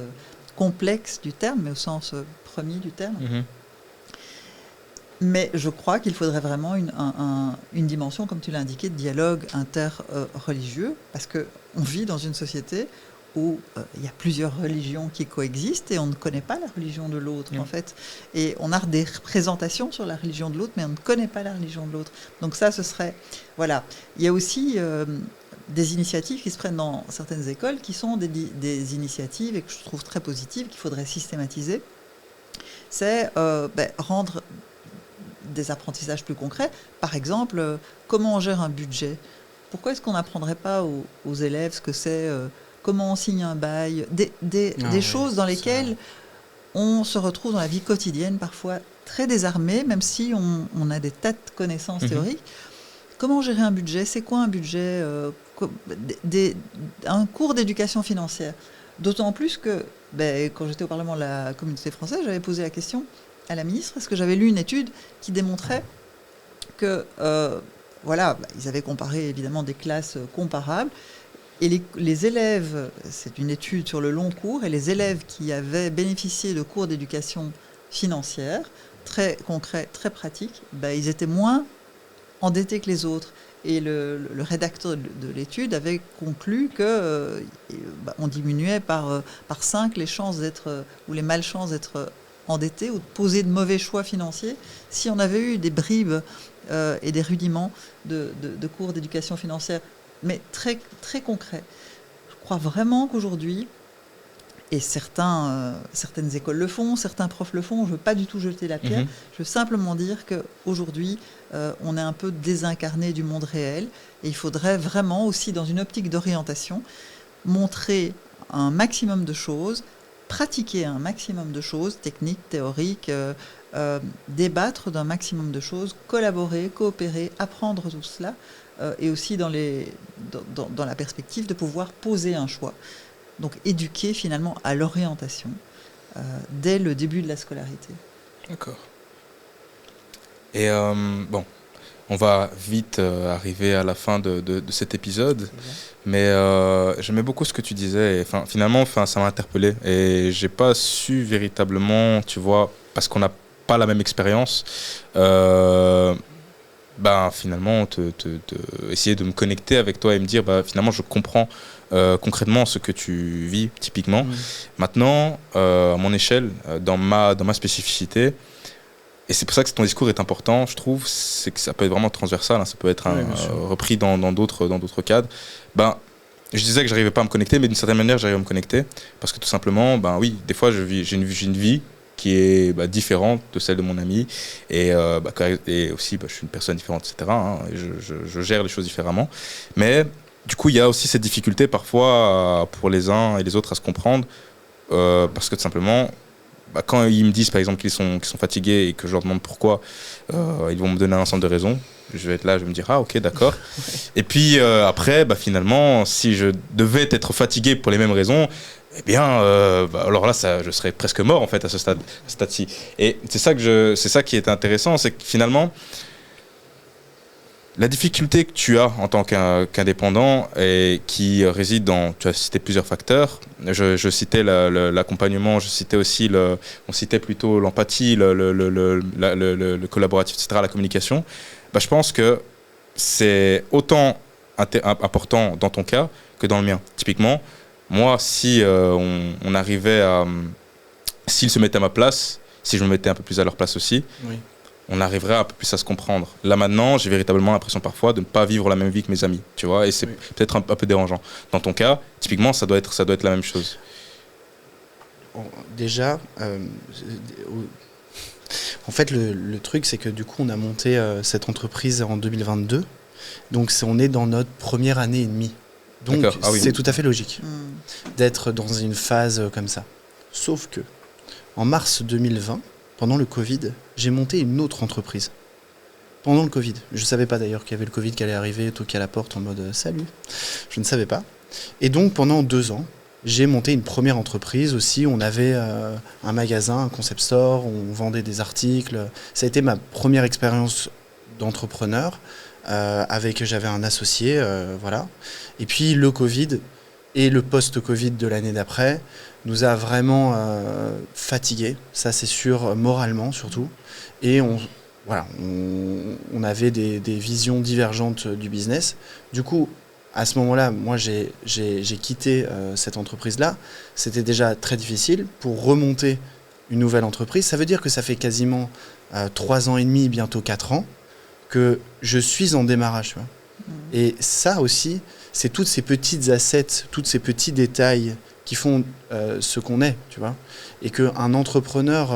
complexe du terme, mais au sens premier du terme. Mais je crois qu'il faudrait vraiment une dimension, comme tu l'as indiqué, de dialogue interreligieux, parce qu'on vit dans une société où il y a plusieurs religions qui coexistent et on ne connaît pas la religion de l'autre, en fait. Et on a des représentations sur la religion de l'autre, mais on ne connaît pas la religion de l'autre. Donc ça, ce serait... Voilà. Il y a aussi des initiatives qui se prennent dans certaines écoles, qui sont des initiatives, et que je trouve très positives, qu'il faudrait systématiser. C'est rendre des apprentissages plus concrets. Par exemple, comment on gère un budget? Pourquoi est-ce qu'on n'apprendrait pas aux élèves ce que c'est, comment on signe un bail, des choses dans lesquelles on se retrouve dans la vie quotidienne, parfois très désarmé, même si on a des tas de connaissances théoriques. Comment gérer un budget? C'est quoi un budget? Un cours d'éducation financière. D'autant plus que, quand j'étais au Parlement de la Communauté française, j'avais posé la question à la ministre, parce que j'avais lu une étude qui démontrait que, ils avaient comparé évidemment des classes comparables, et les élèves, c'est une étude sur le long cours, et les élèves qui avaient bénéficié de cours d'éducation financière, très concrets, très pratiques, ils étaient moins endettés que les autres. Et le rédacteur de l'étude avait conclu que on diminuait par 5 les chances d'être, ou les malchances d'être endetté ou de poser de mauvais choix financiers si on avait eu des bribes et des rudiments de cours d'éducation financière, mais très, très concrets. Je crois vraiment qu'aujourd'hui, et certaines écoles le font, certains profs le font, je ne veux pas du tout jeter la pierre, je veux simplement dire qu'aujourd'hui, on est un peu désincarné du monde réel, et il faudrait vraiment aussi, dans une optique d'orientation, montrer un maximum de choses, pratiquer un maximum de choses, techniques, théoriques, débattre d'un maximum de choses, collaborer, coopérer, apprendre tout cela, et aussi dans la perspective de pouvoir poser un choix. Donc éduquer finalement à l'orientation dès le début de la scolarité. D'accord. Et on va vite arriver à la fin de cet épisode, mais j'aimais beaucoup ce que tu disais. Et, finalement, ça m'a interpellé et j'ai pas su véritablement, tu vois, parce qu'on n'a pas la même expérience. Finalement, essayer de me connecter avec toi et me dire, finalement, je comprends concrètement ce que tu vis typiquement. Maintenant, à mon échelle, dans ma spécificité, Et c'est pour ça que ton discours est important, je trouve, c'est que ça peut être vraiment transversal, hein, ça peut être repris dans d'autres cadres. Je disais que j'arrivais pas à me connecter, mais d'une certaine manière, j'arrive à me connecter. Parce que tout simplement, oui, des fois, j'ai une vie qui est différente de celle de mon ami. Et aussi, je suis une personne différente, etc. Hein, et je gère les choses différemment. Mais du coup, il y a aussi cette difficulté parfois pour les uns et les autres à se comprendre. Parce que tout simplement, quand ils me disent par exemple qu'ils sont fatigués et que je leur demande pourquoi, ils vont me donner un ensemble de raisons. Je vais être là, je vais me dire ah ok d'accord. Et puis après finalement si je devais être fatigué pour les mêmes raisons, eh bien alors là je serais presque mort en fait à ce stade-ci. Et c'est ça qui est intéressant, c'est que finalement la difficulté que tu as en tant qu'indépendant et qui réside dans, tu as cité plusieurs facteurs, je citais l'accompagnement, je citais aussi on citait plutôt l'empathie, le collaboratif, etc., la communication. Je pense que c'est autant important dans ton cas que dans le mien. Typiquement, moi, si on arrivait à... S'ils se mettaient à ma place, si je me mettais un peu plus à leur place aussi, oui, on arriverait un peu plus à se comprendre. Là maintenant, j'ai véritablement l'impression parfois de ne pas vivre la même vie que mes amis, tu vois, et c'est peut-être un peu dérangeant. Dans ton cas, typiquement, ça doit être la même chose. Déjà, en fait, le truc, c'est que du coup, on a monté cette entreprise en 2022, donc on est dans notre première année et demie. Donc c'est tout à fait logique d'être dans une phase comme ça. Sauf que, en mars 2020, pendant le Covid, j'ai monté une autre entreprise. Pendant le Covid. Je ne savais pas d'ailleurs qu'il y avait le Covid qui allait arriver, toquer à la porte en mode « Salut ». Je ne savais pas. Et donc pendant 2 ans, j'ai monté une première entreprise aussi. On avait un magasin, un concept store, on vendait des articles. Ça a été ma première expérience d'entrepreneur. J'avais un associé, voilà. Et puis le Covid et le post-Covid de l'année d'après nous a vraiment fatigués, ça c'est sûr, moralement surtout. Et on avait des visions divergentes du business. Du coup, à ce moment-là, moi j'ai quitté cette entreprise-là. C'était déjà très difficile pour remonter une nouvelle entreprise. Ça veut dire que ça fait quasiment 3 ans et demi, bientôt 4 ans, que je suis en démarrage. Tu vois. Et ça aussi, c'est toutes ces petites assets, tous ces petits détails qui font ce qu'on est, tu vois. Et qu'un entrepreneur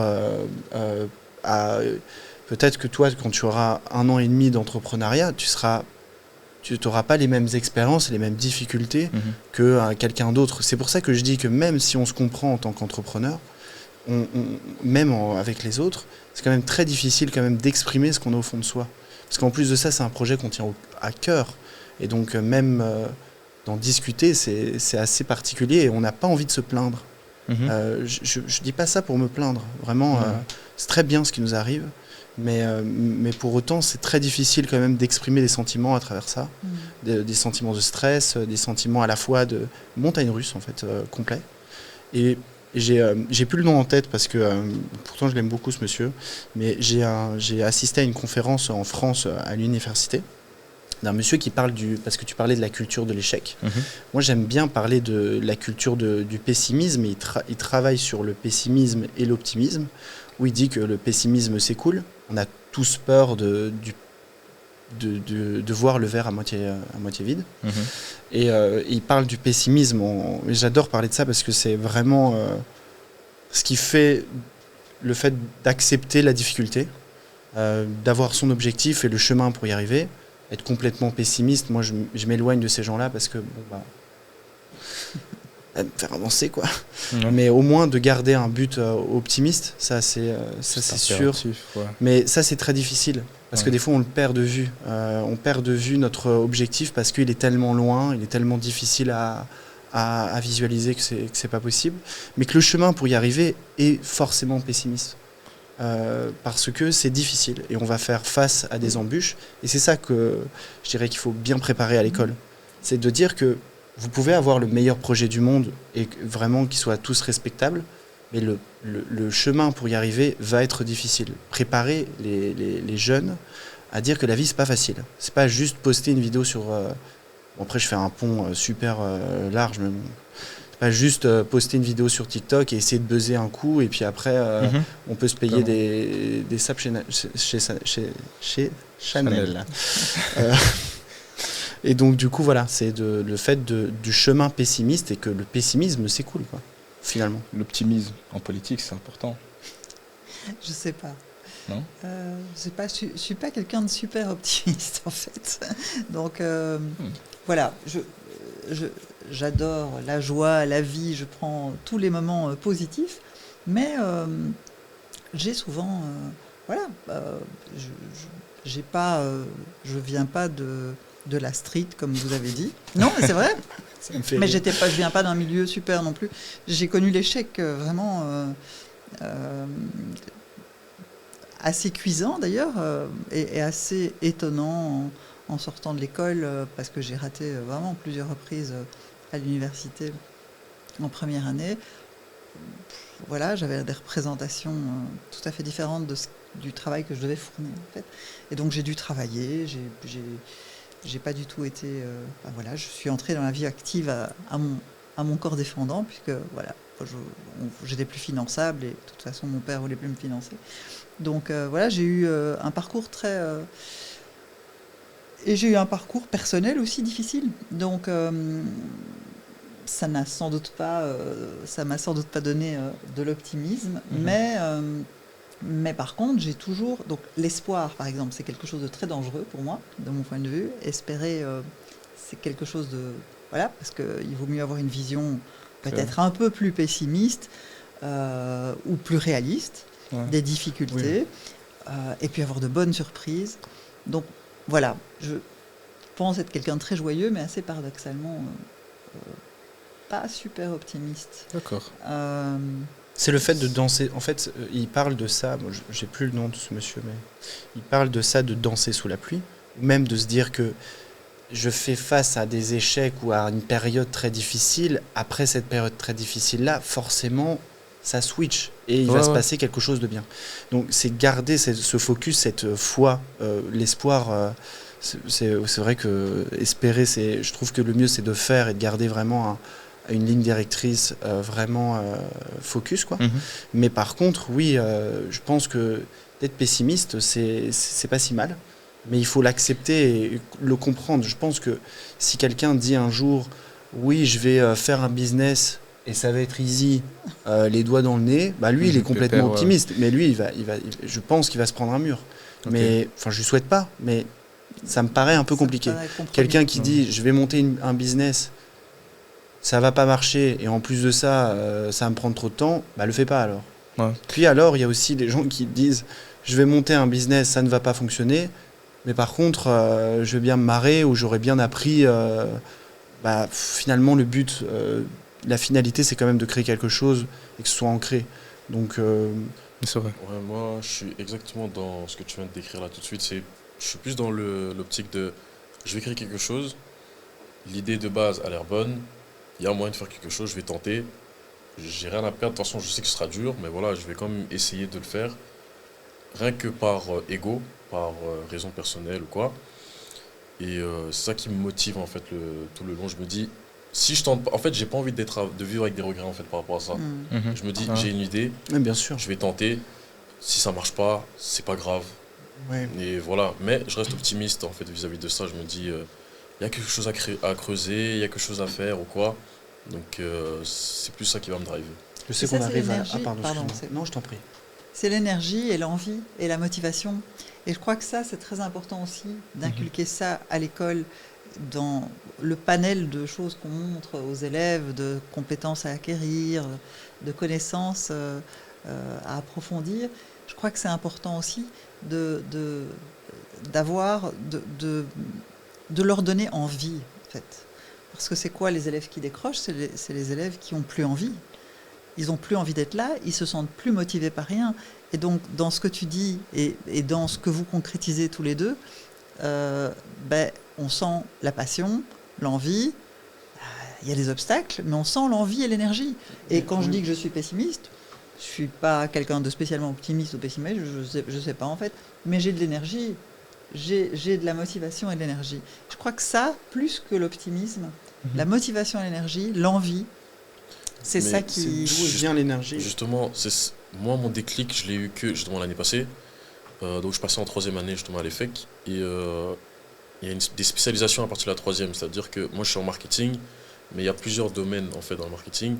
peut-être que toi, quand tu auras 1 an et demi d'entrepreneuriat, tu n'auras pas les mêmes expériences, les mêmes difficultés que quelqu'un d'autre. C'est pour ça que je dis que même si on se comprend en tant qu'entrepreneur, même avec les autres, c'est quand même très difficile quand même d'exprimer ce qu'on a au fond de soi. Parce qu'en plus de ça, c'est un projet qu'on tient à cœur. Et donc même d'en discuter, c'est assez particulier et on n'a pas envie de se plaindre. Je ne dis pas ça pour me plaindre. Vraiment, c'est très bien ce qui nous arrive. Mais pour autant, c'est très difficile quand même d'exprimer des sentiments à travers ça. Des sentiments de stress, des sentiments à la fois de montagne russe, en fait, complet. Et j'ai plus le nom en tête parce que pourtant je l'aime beaucoup ce monsieur, mais j'ai assisté à une conférence en France à l'université d'un monsieur qui parle parce que tu parlais de la culture de l'échec. Moi j'aime bien parler de la culture du pessimisme. Il travaille sur le pessimisme et l'optimisme, où il dit que le pessimisme c'est cool, on a tous peur de voir le verre à moitié vide. Et il parle du pessimisme. Et j'adore parler de ça parce que c'est vraiment ce qui fait le fait d'accepter la difficulté, d'avoir son objectif et le chemin pour y arriver. Être complètement pessimiste, moi je m'éloigne de ces gens-là parce que me faire avancer quoi. Mais au moins de garder un but optimiste, ça c'est sûr. Ouais. Mais ça c'est très difficile parce que des fois on le perd de vue. On perd de vue notre objectif parce qu'il est tellement loin, il est tellement difficile à visualiser que c'est pas possible. Mais que le chemin pour y arriver est forcément pessimiste. Parce que c'est difficile et on va faire face à des embûches. Et c'est ça que je dirais qu'il faut bien préparer à l'école. C'est de dire que vous pouvez avoir le meilleur projet du monde et vraiment qu'ils soient tous respectables, mais le chemin pour y arriver va être difficile. Préparer les jeunes à dire que la vie, c'est pas facile. C'est pas juste poster une vidéo sur... après, je fais un pont super large, mais bon, c'est Pas juste poster une vidéo sur TikTok et essayer de buzzer un coup, et puis après, on peut se payer des sapes chez Chanel. Et donc, du coup, voilà, c'est le fait du chemin pessimiste, et que le pessimisme s'écoule, quoi, finalement. L'optimisme en politique, c'est important. Je sais pas. Non. Je suis pas quelqu'un de super optimiste, en fait. Donc, voilà, j'adore la joie, la vie, je prends tous les moments positifs, mais j'ai souvent, voilà, je viens pas de la street, comme vous avez dit. Non, mais c'est vrai. Mais je viens pas d'un milieu super non plus. J'ai connu l'échec vraiment assez cuisant d'ailleurs, et assez étonnant en sortant de l'école, parce que j'ai raté vraiment plusieurs reprises à l'université en première année. Voilà, j'avais des représentations tout à fait différentes du travail que je devais fournir, en fait. Et donc j'ai dû travailler, j'ai pas du tout été... voilà, je suis entrée dans la vie active à mon corps défendant, puisque voilà, j'étais plus finançable, et de toute façon mon père voulait plus me financer. Donc voilà, j'ai eu un parcours très... et j'ai eu un parcours personnel aussi difficile. Donc ça m'a sans doute pas donné de l'optimisme, mais par contre, j'ai toujours... Donc l'espoir, par exemple, c'est quelque chose de très dangereux pour moi, de mon point de vue. Espérer, c'est quelque chose de... Voilà, parce qu'il vaut mieux avoir une vision peut-être un peu plus pessimiste ou plus réaliste des difficultés, et puis avoir de bonnes surprises. Donc voilà, je pense être quelqu'un de très joyeux, mais assez paradoxalement pas super optimiste. D'accord. C'est le fait de danser. En fait, il parle de ça. Moi, j'ai plus le nom de ce monsieur, mais il parle de ça, de danser sous la pluie, même de se dire que je fais face à des échecs ou à une période très difficile. Après cette période très difficile-là, forcément, ça switch et il va se passer quelque chose de bien. Donc, c'est garder ce focus, cette foi, l'espoir. C'est vrai que espérer, je trouve que le mieux, c'est de faire et de garder vraiment une ligne directrice vraiment focus, quoi. Mais par contre, oui, je pense que d'être pessimiste, c'est pas si mal. Mais il faut l'accepter et le comprendre. Je pense que si quelqu'un dit un jour, oui, je vais faire un business et ça va être easy, les doigts dans le nez, bah lui, il est complètement optimiste. Mais lui, je pense qu'il va se prendre un mur. Mais, enfin, je lui souhaite pas, mais ça me paraît un peu compliqué. Quelqu'un qui dit, je vais monter un business, ça va pas marcher, et en plus de ça, ça va me prendre trop de temps, bah le fais pas alors. Puis alors, il y a aussi des gens qui disent, je vais monter un business, ça ne va pas fonctionner, mais par contre, je vais bien me marrer, ou j'aurais bien appris, finalement le but, la finalité, c'est quand même de créer quelque chose et que ce soit ancré. Donc, c'est vrai. Ouais, moi, je suis exactement dans ce que tu viens de décrire là tout de suite. Je suis plus dans l'optique de, je vais créer quelque chose, l'idée de base a l'air bonne, il y a moyen de faire quelque chose, je vais tenter, j'ai rien à perdre, de toute façon je sais que ce sera dur, mais voilà, je vais quand même essayer de le faire, rien que par ego, par raison personnelle ou quoi. Et c'est ça qui me motive en fait tout le long. Je me dis, si je tente pas, en fait j'ai pas envie de vivre avec des regrets en fait par rapport à ça. Je me dis, j'ai une idée, bien sûr. je vais tenter, si ça marche pas, c'est pas grave. Et voilà, mais je reste optimiste en fait vis-à-vis de ça. Je me dis, il y a quelque chose à creuser, il y a quelque chose à faire ou quoi. Donc c'est plus ça qui va me driver. Je sais qu'on arrive à... pardon, non, je t'en prie. C'est l'énergie et l'envie et la motivation. Et je crois que ça, c'est très important aussi, d'inculquer ça à l'école, dans le panel de choses qu'on montre aux élèves, de compétences à acquérir, de connaissances à approfondir. Je crois que c'est important aussi de leur donner envie, en fait. Parce que c'est quoi les élèves qui décrochent ? C'est les élèves qui n'ont plus envie. Ils n'ont plus envie d'être là, ils se sentent plus motivés par rien. Et donc, dans ce que tu dis et dans ce que vous concrétisez tous les deux, on sent la passion, l'envie. Il y a des obstacles, mais on sent l'envie et l'énergie. Et quand je dis que je suis pessimiste, je ne suis pas quelqu'un de spécialement optimiste ou pessimiste, je ne sais pas en fait, mais j'ai de l'énergie, j'ai de la motivation et de l'énergie. Je crois que ça, plus que l'optimisme, la motivation et l'énergie, l'envie, C'est ça qui... D'où vient l'énergie. Justement, moi, mon déclic, je l'ai eu que justement l'année passée. Donc, je passais en 3e année justement à l'EFEC. Et il y a des spécialisations à partir de la 3e. C'est-à-dire que moi, je suis en marketing, mais il y a plusieurs domaines en fait dans le marketing.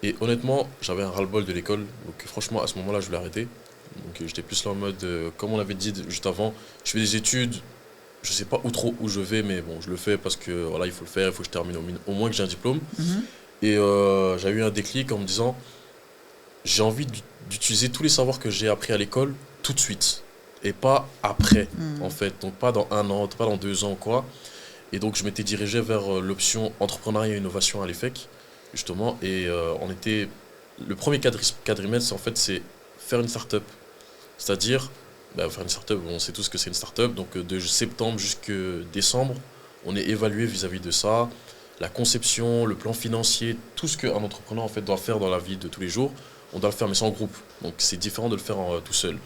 Et honnêtement, j'avais un ras-le-bol de l'école. Donc, franchement, à ce moment-là, je voulais arrêter. Donc, j'étais plus là en mode, comme on l'avait dit juste avant, je fais des études. Je sais pas où je vais, mais bon, je le fais parce que voilà, il faut le faire, il faut que je termine au moins que j'ai un diplôme. Et j'ai eu un déclic en me disant, j'ai envie d'utiliser tous les savoirs que j'ai appris à l'école tout de suite et pas après, en fait. Donc pas dans 1 an, pas dans 2 ans ou quoi. Et donc je m'étais dirigé vers l'option entrepreneuriat et innovation à l'EFEC, justement. Et le premier quadrimestre, en fait, c'est faire une start-up. C'est-à-dire, faire une start-up, on sait tous que c'est une start-up. Donc de septembre jusqu'à décembre, on est évalué vis-à-vis de ça. La conception, le plan financier, tout ce qu'un entrepreneur en fait, doit faire dans la vie de tous les jours, on doit le faire, mais c'est en groupe. Donc c'est différent de le faire tout seul.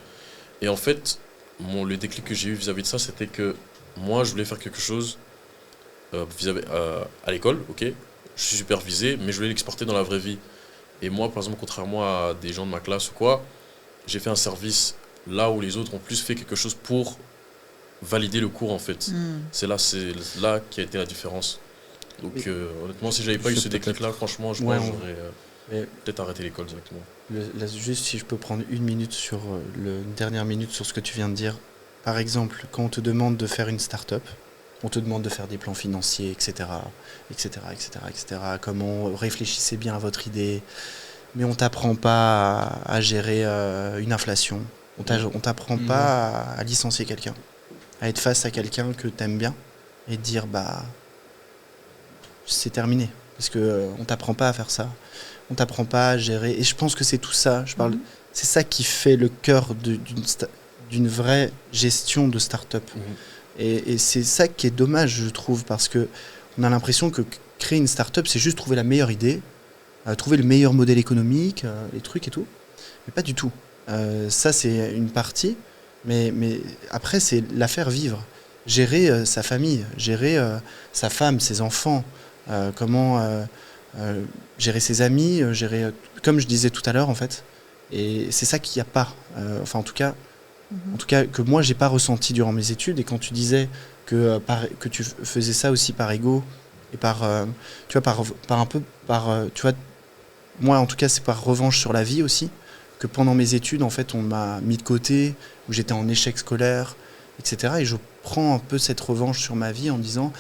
Et en fait, le déclic que j'ai eu vis-à-vis de ça, c'était que moi, je voulais faire quelque chose à l'école, ok. Je suis supervisé, mais je voulais l'exporter dans la vraie vie. Et moi, par exemple, contrairement à des gens de ma classe ou quoi, j'ai fait un service là où les autres ont plus fait quelque chose pour valider le cours, en fait. C'est là qui a été la différence. Donc honnêtement, si j'avais pas eu ce déclic-là, franchement, je pense que j'aurais peut-être arrêté l'école directement. Juste si je peux prendre une dernière minute sur ce que tu viens de dire. Par exemple, quand on te demande de faire une start-up, on te demande de faire des plans financiers, etc., comment réfléchissez bien à votre idée, mais on t'apprend pas à gérer une inflation, on t'apprend pas à licencier quelqu'un, à être face à quelqu'un que t'aimes bien et dire c'est terminé, parce que on t'apprend pas à faire ça, on t'apprend pas à gérer, et je pense que c'est tout ça, c'est ça qui fait le cœur d'une vraie gestion de start-up. Et c'est ça qui est dommage, je trouve, parce que on a l'impression que créer une start-up, c'est juste trouver la meilleure idée, trouver le meilleur modèle économique, les trucs et tout, mais pas du tout. Ça, c'est une partie, mais après, c'est la faire vivre, gérer sa famille, gérer sa femme, ses enfants, comment gérer ses amis, gérer, comme je disais tout à l'heure en fait, et c'est ça qu'il n'y a pas, en tout cas que moi j'ai pas ressenti durant mes études. Et quand tu disais que tu faisais ça aussi par ego et par moi en tout cas c'est par revanche sur la vie aussi, que pendant mes études en fait on m'a mis de côté, où j'étais en échec scolaire, etc. Et je prends un peu cette revanche sur ma vie en me disant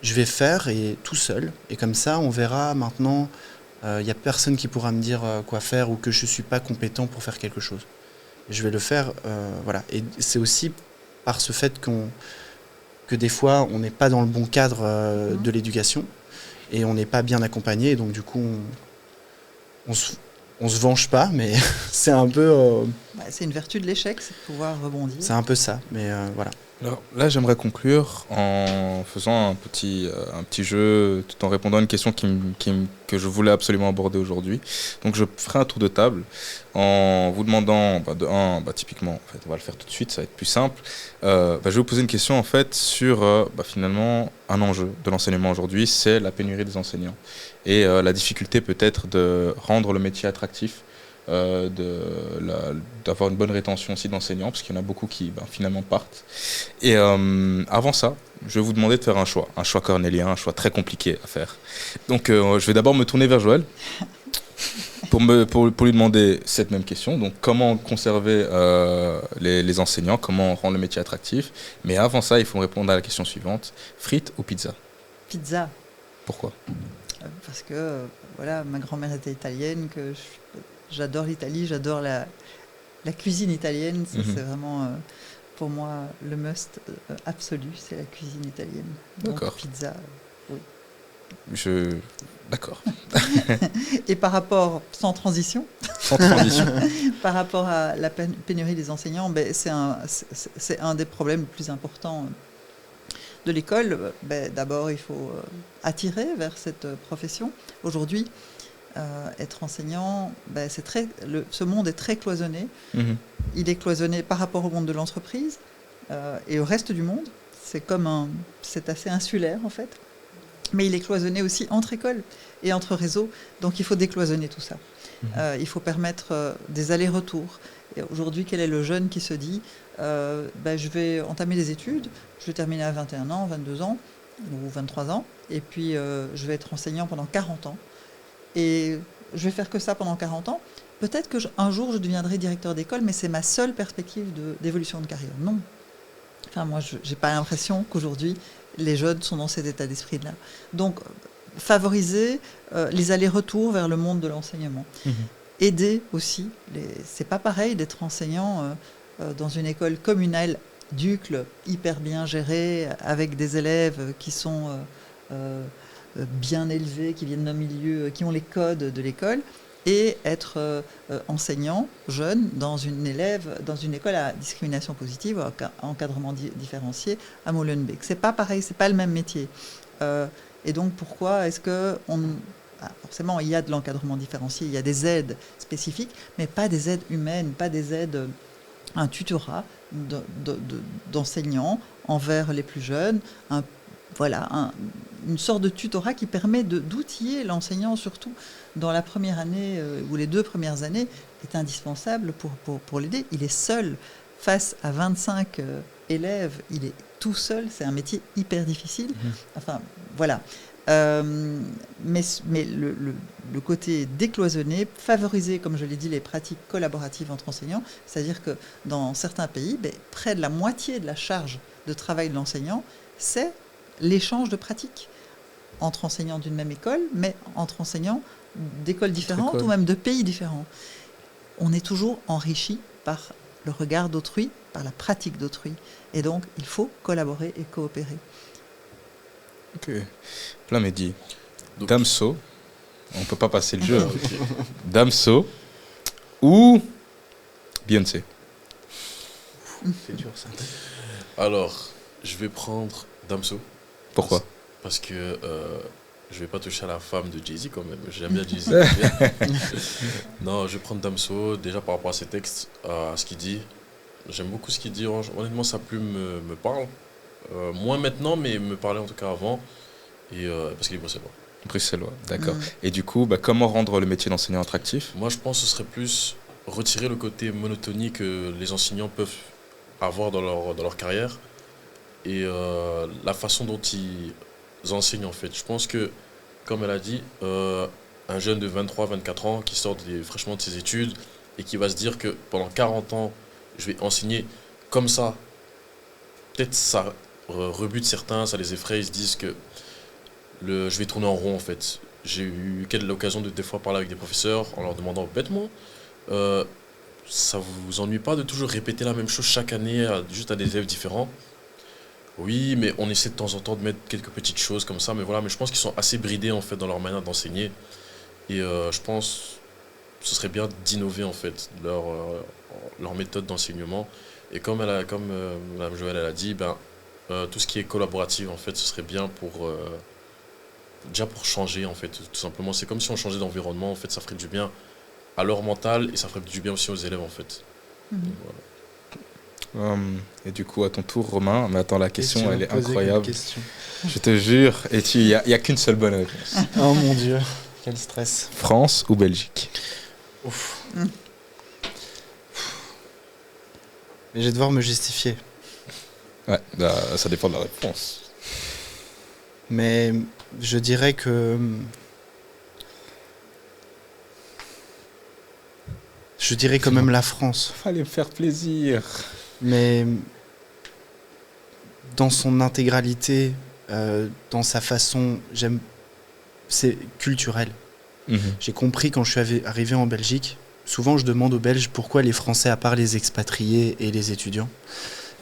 je vais faire, et tout seul, et comme ça on verra. Maintenant il n'y a personne qui pourra me dire quoi faire, ou que je ne suis pas compétent pour faire quelque chose. Et je vais le faire, voilà. Et c'est aussi par ce fait que des fois on n'est pas dans le bon cadre de l'éducation, et on n'est pas bien accompagné, et donc du coup on se venge pas, mais c'est un peu... c'est une vertu de l'échec, c'est de pouvoir rebondir. C'est un peu ça, mais voilà. Alors là, j'aimerais conclure en faisant un petit jeu, tout en répondant à une question que je voulais absolument aborder aujourd'hui. Donc je ferai un tour de table en vous demandant, typiquement, en fait, on va le faire tout de suite, ça va être plus simple. Je vais vous poser une question en fait sur finalement un enjeu de l'enseignement aujourd'hui, c'est la pénurie des enseignants et la difficulté peut-être de rendre le métier attractif. D'avoir une bonne rétention aussi d'enseignants, parce qu'il y en a beaucoup qui finalement partent. Et avant ça, je vais vous demander de faire un choix cornélien, un choix très compliqué à faire. Donc je vais d'abord me tourner vers Joël pour lui demander cette même question. Donc comment conserver les enseignants, comment rendre le métier attractif. Mais avant ça, il faut répondre à la question suivante: frites ou pizza? Pizza. Pourquoi? Parce que voilà, ma grand-mère était italienne, que j'adore l'Italie, j'adore la cuisine italienne. Ça, c'est vraiment, pour moi, le must absolu, c'est la cuisine italienne. D'accord. Donc, pizza, oui. D'accord. Et par rapport, sans transition, par rapport à la pénurie des enseignants, c'est un des problèmes les plus importants de l'école. D'abord, il faut attirer vers cette profession. Aujourd'hui, être enseignant, ce monde est très cloisonné. Il est cloisonné par rapport au monde de l'entreprise et au reste du monde. C'est assez insulaire en fait. Mais il est cloisonné aussi entre écoles. et entre réseaux. Donc il faut décloisonner tout ça. Il faut permettre des allers-retours. Et aujourd'hui, quel est le jeune qui se dit je vais entamer des études, je vais terminer à 21 ans, 22 ans ou 23 ans, et puis je vais être enseignant pendant 40 ans. Et je vais faire que ça pendant 40 ans. Peut-être qu'un jour, je deviendrai directeur d'école, mais c'est ma seule perspective d'évolution de carrière. Non. Enfin, moi, je n'ai pas l'impression qu'aujourd'hui, les jeunes sont dans cet état d'esprit-là. Donc, favoriser les allers-retours vers le monde de l'enseignement. Aider aussi. C'est pas pareil d'être enseignant dans une école communale d'Uccle, hyper bien gérée, avec des élèves qui sont bien élevés, qui viennent d'un milieu, qui ont les codes de l'école, et être enseignant, jeune, dans une école à discrimination positive, à encadrement différencié, à Molenbeek. C'est pas pareil, c'est pas le même métier. Et donc, pourquoi est-ce que forcément, il y a de l'encadrement différencié, il y a des aides spécifiques, mais pas des aides humaines, pas des aides, un tutorat d'enseignants envers les plus jeunes, une sorte de tutorat qui permet d'outiller l'enseignant, surtout dans la première année ou les 2 premières années, est indispensable pour l'aider. Il est seul face à 25 élèves, il est tout seul, c'est un métier hyper difficile. Enfin, voilà. Mais le côté décloisonné, favoriser, comme je l'ai dit, les pratiques collaboratives entre enseignants, c'est-à-dire que dans certains pays, près de la moitié de la charge de travail de l'enseignant, c'est l'échange de pratiques entre enseignants d'une même école, mais entre enseignants d'écoles différentes ou même de pays différents. On est toujours enrichi par le regard d'autrui, par la pratique d'autrui. Et donc, il faut collaborer et coopérer. Ok. Là, Mehdi, Damso, on ne peut pas passer le jeu. Okay. Damso ou Beyoncé? C'est dur ça. Alors, je vais prendre Damso. Pourquoi? Parce que je vais pas toucher à la femme de Jay-Z quand même. J'aime bien Jay-Z. Non, je vais prendre Damso déjà par rapport à ses textes, à ce qu'il dit. J'aime beaucoup ce qu'il dit. Honnêtement, sa plume me parle. Moins maintenant, mais me parlait en tout cas avant. Et parce qu'il est bruxellois. Bruxellois, d'accord. Et du coup, comment rendre le métier d'enseignant attractif? Moi, je pense que ce serait plus retirer le côté monotonie que les enseignants peuvent avoir dans leur carrière. Et la façon dont ils enseignent, en fait. Je pense que, comme elle a dit, un jeune de 23-24 ans qui sort fraîchement de ses études et qui va se dire que pendant 40 ans, je vais enseigner comme ça, peut-être ça rebute certains, ça les effraie, ils se disent que je vais tourner en rond, en fait. J'ai eu l'occasion de des fois parler avec des professeurs en leur demandant bêtement, ça vous ennuie pas de toujours répéter la même chose chaque année juste à des élèves différents? Oui, mais on essaie de temps en temps de mettre quelques petites choses comme ça, mais voilà, mais je pense qu'ils sont assez bridés en fait dans leur manière d'enseigner. Et je pense que ce serait bien d'innover en fait leur méthode d'enseignement. Et comme Mme Joëlle elle a dit, tout ce qui est collaboratif en fait, ce serait bien déjà pour changer en fait, tout simplement. C'est comme si on changeait d'environnement, en fait, ça ferait du bien à leur mental et ça ferait du bien aussi aux élèves en fait. Donc, voilà. Et du coup, à ton tour, Romain, mais attends, la question, elle est incroyable. Je te jure, et il n'y a qu'une seule bonne réponse. Oh mon Dieu, quel stress. France ou Belgique? Ouf. Mais je vais devoir me justifier. Ouais, ça dépend de la réponse. Mais je dirais que... Je dirais quand même la France. Fallait me faire plaisir. Mais dans son intégralité, dans sa façon, c'est culturel. J'ai compris quand je suis arrivé en Belgique, souvent je demande aux Belges pourquoi les Français, à part les expatriés et les étudiants,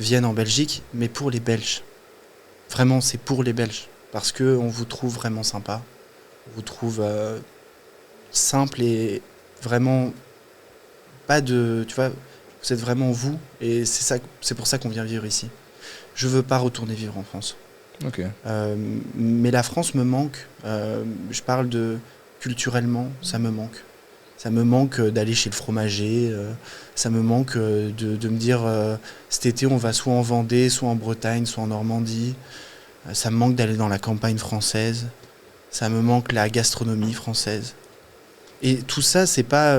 viennent en Belgique, mais pour les Belges. Vraiment, c'est pour les Belges. Parce qu'on vous trouve vraiment sympa, on vous trouve simple et vraiment pas de... Tu vois, vous êtes vraiment vous, et c'est pour ça qu'on vient vivre ici. Je veux pas retourner vivre en France. Ok. Mais la France me manque. Je parle de culturellement, ça me manque. Ça me manque d'aller chez le fromager. Ça me manque de me dire cet été on va soit en Vendée, soit en Bretagne, soit en Normandie. Ça me manque d'aller dans la campagne française. ça me manque la gastronomie française. Et tout ça, c'est pas...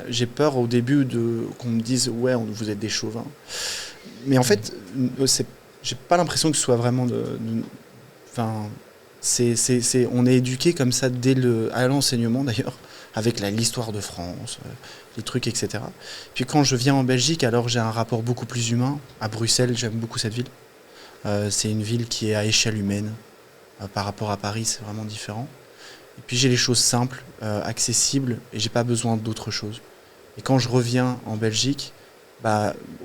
j'ai peur au début qu'on me dise « ouais, vous êtes des chauvins ». Mais en fait, j'ai pas l'impression que ce soit vraiment on est éduqué comme ça à l'enseignement d'ailleurs, avec l'histoire de France, les trucs, etc. Puis quand je viens en Belgique, alors j'ai un rapport beaucoup plus humain. À Bruxelles, j'aime beaucoup cette ville. C'est une ville qui est à échelle humaine. Par rapport à Paris, c'est vraiment différent. Et puis j'ai les choses simples, accessibles, et j'ai pas besoin d'autre chose. Et quand je reviens en Belgique,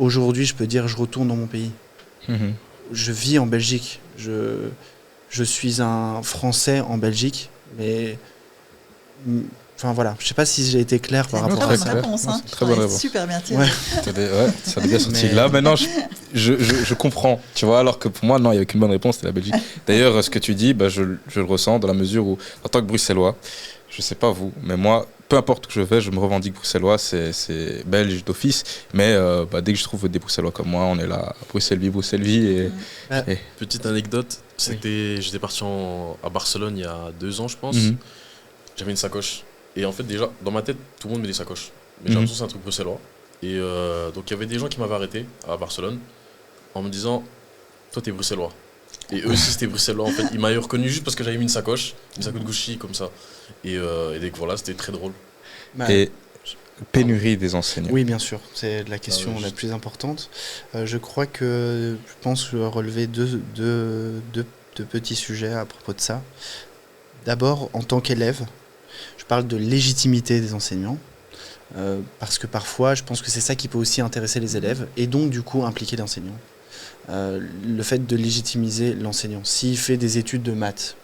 aujourd'hui, je peux dire je retourne dans mon pays. Je vis en Belgique. Je suis un Français en Belgique, mais enfin voilà, je sais pas si j'ai été clair par rapport à ça. C'est très bonne réponse. Super bien tiré. Ça a bien sorti. Là maintenant, je comprends. Tu vois, alors que pour moi, non, il n'y avait qu'une bonne réponse, c'était la Belgique. D'ailleurs, ce que tu dis, je le ressens dans la mesure où, en tant que Bruxellois, je sais pas vous, mais moi, peu importe où je vais, je me revendique bruxellois, c'est belge d'office, mais dès que je trouve des Bruxellois comme moi, on est là, Bruxelles vie. Et... Petite anecdote, j'étais parti à Barcelone il y a 2 ans, je pense. J'avais une sacoche. Et en fait, déjà, dans ma tête, tout le monde met des sacoches. Mais j'ai l'impression que c'est un truc bruxellois. Et donc, il y avait des gens qui m'avaient arrêté à Barcelone en me disant « Toi, t'es bruxellois ». Et eux aussi, c'était bruxellois. En fait, ils m'avaient reconnu juste parce que j'avais mis une sacoche de Gucci, comme ça. Et donc, voilà, c'était très drôle. Et pénurie des enseignants. Oui, bien sûr. C'est la question la plus importante. Je crois que je pense relever deux petits sujets à propos de ça. D'abord, en tant qu'élève, je parle de légitimité des enseignants, parce que parfois, je pense que c'est ça qui peut aussi intéresser les élèves, et donc du coup impliquer l'enseignant. Le fait de légitimiser l'enseignant. S'il fait des études de maths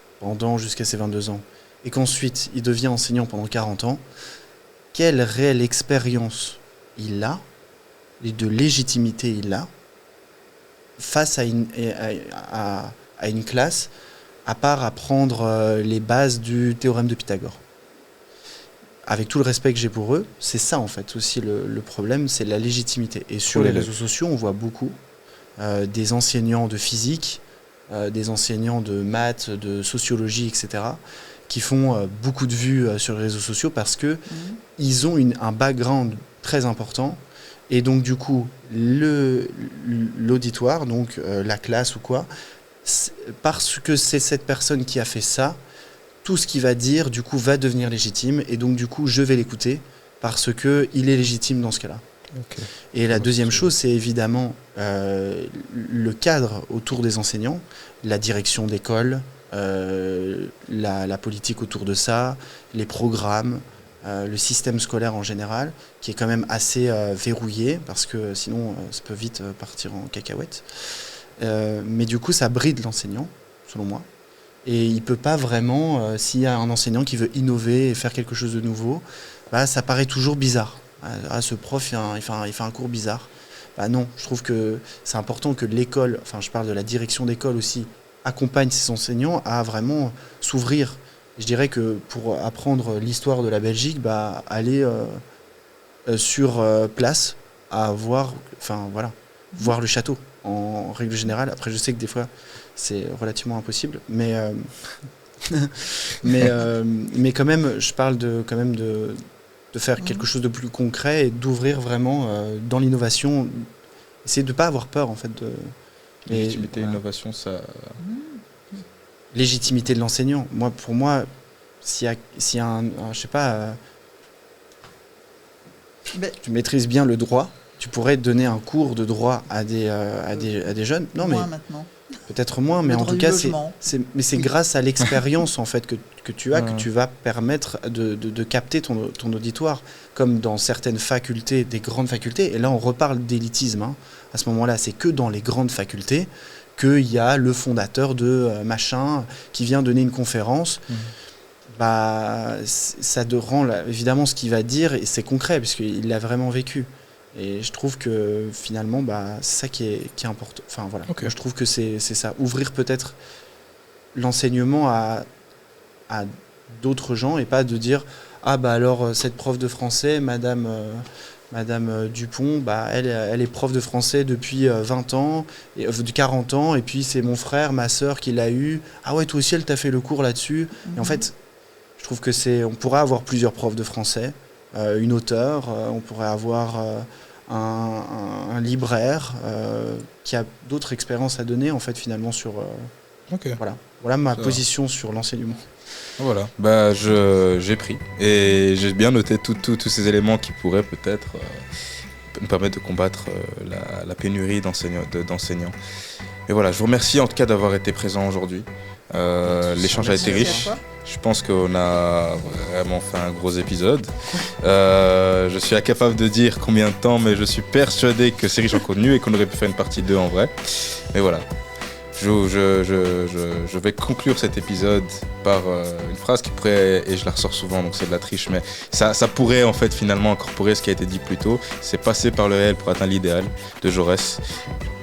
jusqu'à ses 22 ans, et qu'ensuite il devient enseignant pendant 40 ans, quelle réelle expérience il a, et de légitimité il a, face à une classe, à part apprendre les bases du théorème de Pythagore. Avec tout le respect que j'ai pour eux, c'est ça en fait aussi le problème, c'est la légitimité. Et sur les réseaux sociaux, on voit beaucoup des enseignants de physique, des enseignants de maths, de sociologie, etc., qui font beaucoup de vues sur les réseaux sociaux parce que ils ont un background très important. Et donc du coup, l'auditoire, donc la classe ou quoi, parce que c'est cette personne qui a fait ça, tout ce qu'il va dire, du coup, va devenir légitime. Et donc, du coup, je vais l'écouter parce qu'il est légitime dans ce cas-là. Okay. Et la deuxième chose, c'est évidemment le cadre autour des enseignants, la direction d'école, la politique autour de ça, les programmes, le système scolaire en général, qui est quand même assez verrouillé, parce que sinon, ça peut vite partir en cacahuète. Mais du coup, ça bride l'enseignant, selon moi. Et il ne peut pas vraiment, s'il y a un enseignant qui veut innover et faire quelque chose de nouveau, ça paraît toujours bizarre. Ce prof, il fait un cours bizarre. Non, je trouve que c'est important que l'école, enfin je parle de la direction d'école aussi, accompagne ses enseignants à vraiment s'ouvrir. Je dirais que pour apprendre l'histoire de la Belgique, aller sur place, à voir, voir le château en règle générale. Après, je sais que des fois, c'est relativement impossible, mais quand même, je parle de faire quelque chose de plus concret et d'ouvrir vraiment dans l'innovation. Essayer de ne pas avoir peur, en fait. Légitimité, innovation, ça... Légitimité de l'enseignant. Pour moi, s'il y a un je sais pas... tu maîtrises bien le droit, tu pourrais donner un cours de droit à des jeunes. Non, mais maintenant. Peut-être moins, mais en tout cas, c'est grâce à l'expérience en fait que tu as que tu vas permettre de capter ton auditoire, comme dans certaines facultés, des grandes facultés. Et là, on reparle d'élitisme. À ce moment-là, c'est que dans les grandes facultés qu'il y a le fondateur de machin qui vient donner une conférence. Ça te rend évidemment ce qu'il va dire, et c'est concret puisqu'il l'a vraiment vécu. Et je trouve que finalement, c'est ça qui est important. Enfin voilà, okay. Je trouve que c'est ça. Ouvrir peut-être l'enseignement à d'autres gens et pas de dire alors cette prof de français, madame Madame Dupont, elle est prof de français depuis 20 ans, de 40 ans, et puis c'est mon frère, ma sœur qui l'a eu. Ah ouais, toi aussi, elle t'a fait le cours là-dessus. Et en fait, je trouve que on pourrait avoir plusieurs profs de français, une auteure, on pourrait avoir un libraire qui a d'autres expériences à donner, en fait, finalement, sur... Voilà ma position sur l'enseignement. Voilà, j'ai pris et j'ai bien noté tous ces éléments qui pourraient peut-être nous permettre de combattre la pénurie d'enseignants. Et voilà, je vous remercie en tout cas d'avoir été présent aujourd'hui. L'échange a été riche. Je pense qu'on a vraiment fait un gros épisode. Je suis incapable de dire combien de temps, mais je suis persuadé que c'est riche en contenu et qu'on aurait pu faire une partie 2 en vrai. Mais voilà. Je vais conclure cet épisode par une phrase qui pourrait, et je la ressors souvent donc c'est de la triche, mais ça pourrait en fait finalement incorporer ce qui a été dit plus tôt. C'est passer par le réel pour atteindre l'idéal de Jaurès.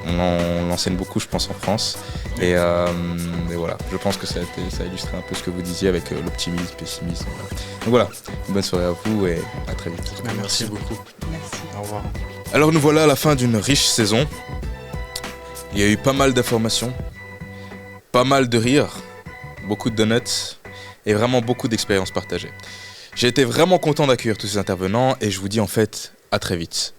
On l'enseigne beaucoup je pense en France et voilà, je pense que ça illustre un peu ce que vous disiez avec l'optimisme, le pessimisme. Voilà. Donc voilà, une bonne soirée à vous et à très vite. Merci beaucoup. Merci. Au revoir. Alors nous voilà à la fin d'une riche saison. Il y a eu pas mal d'informations, pas mal de rires, beaucoup de donuts et vraiment beaucoup d'expériences partagées. J'ai été vraiment content d'accueillir tous ces intervenants et je vous dis en fait à très vite.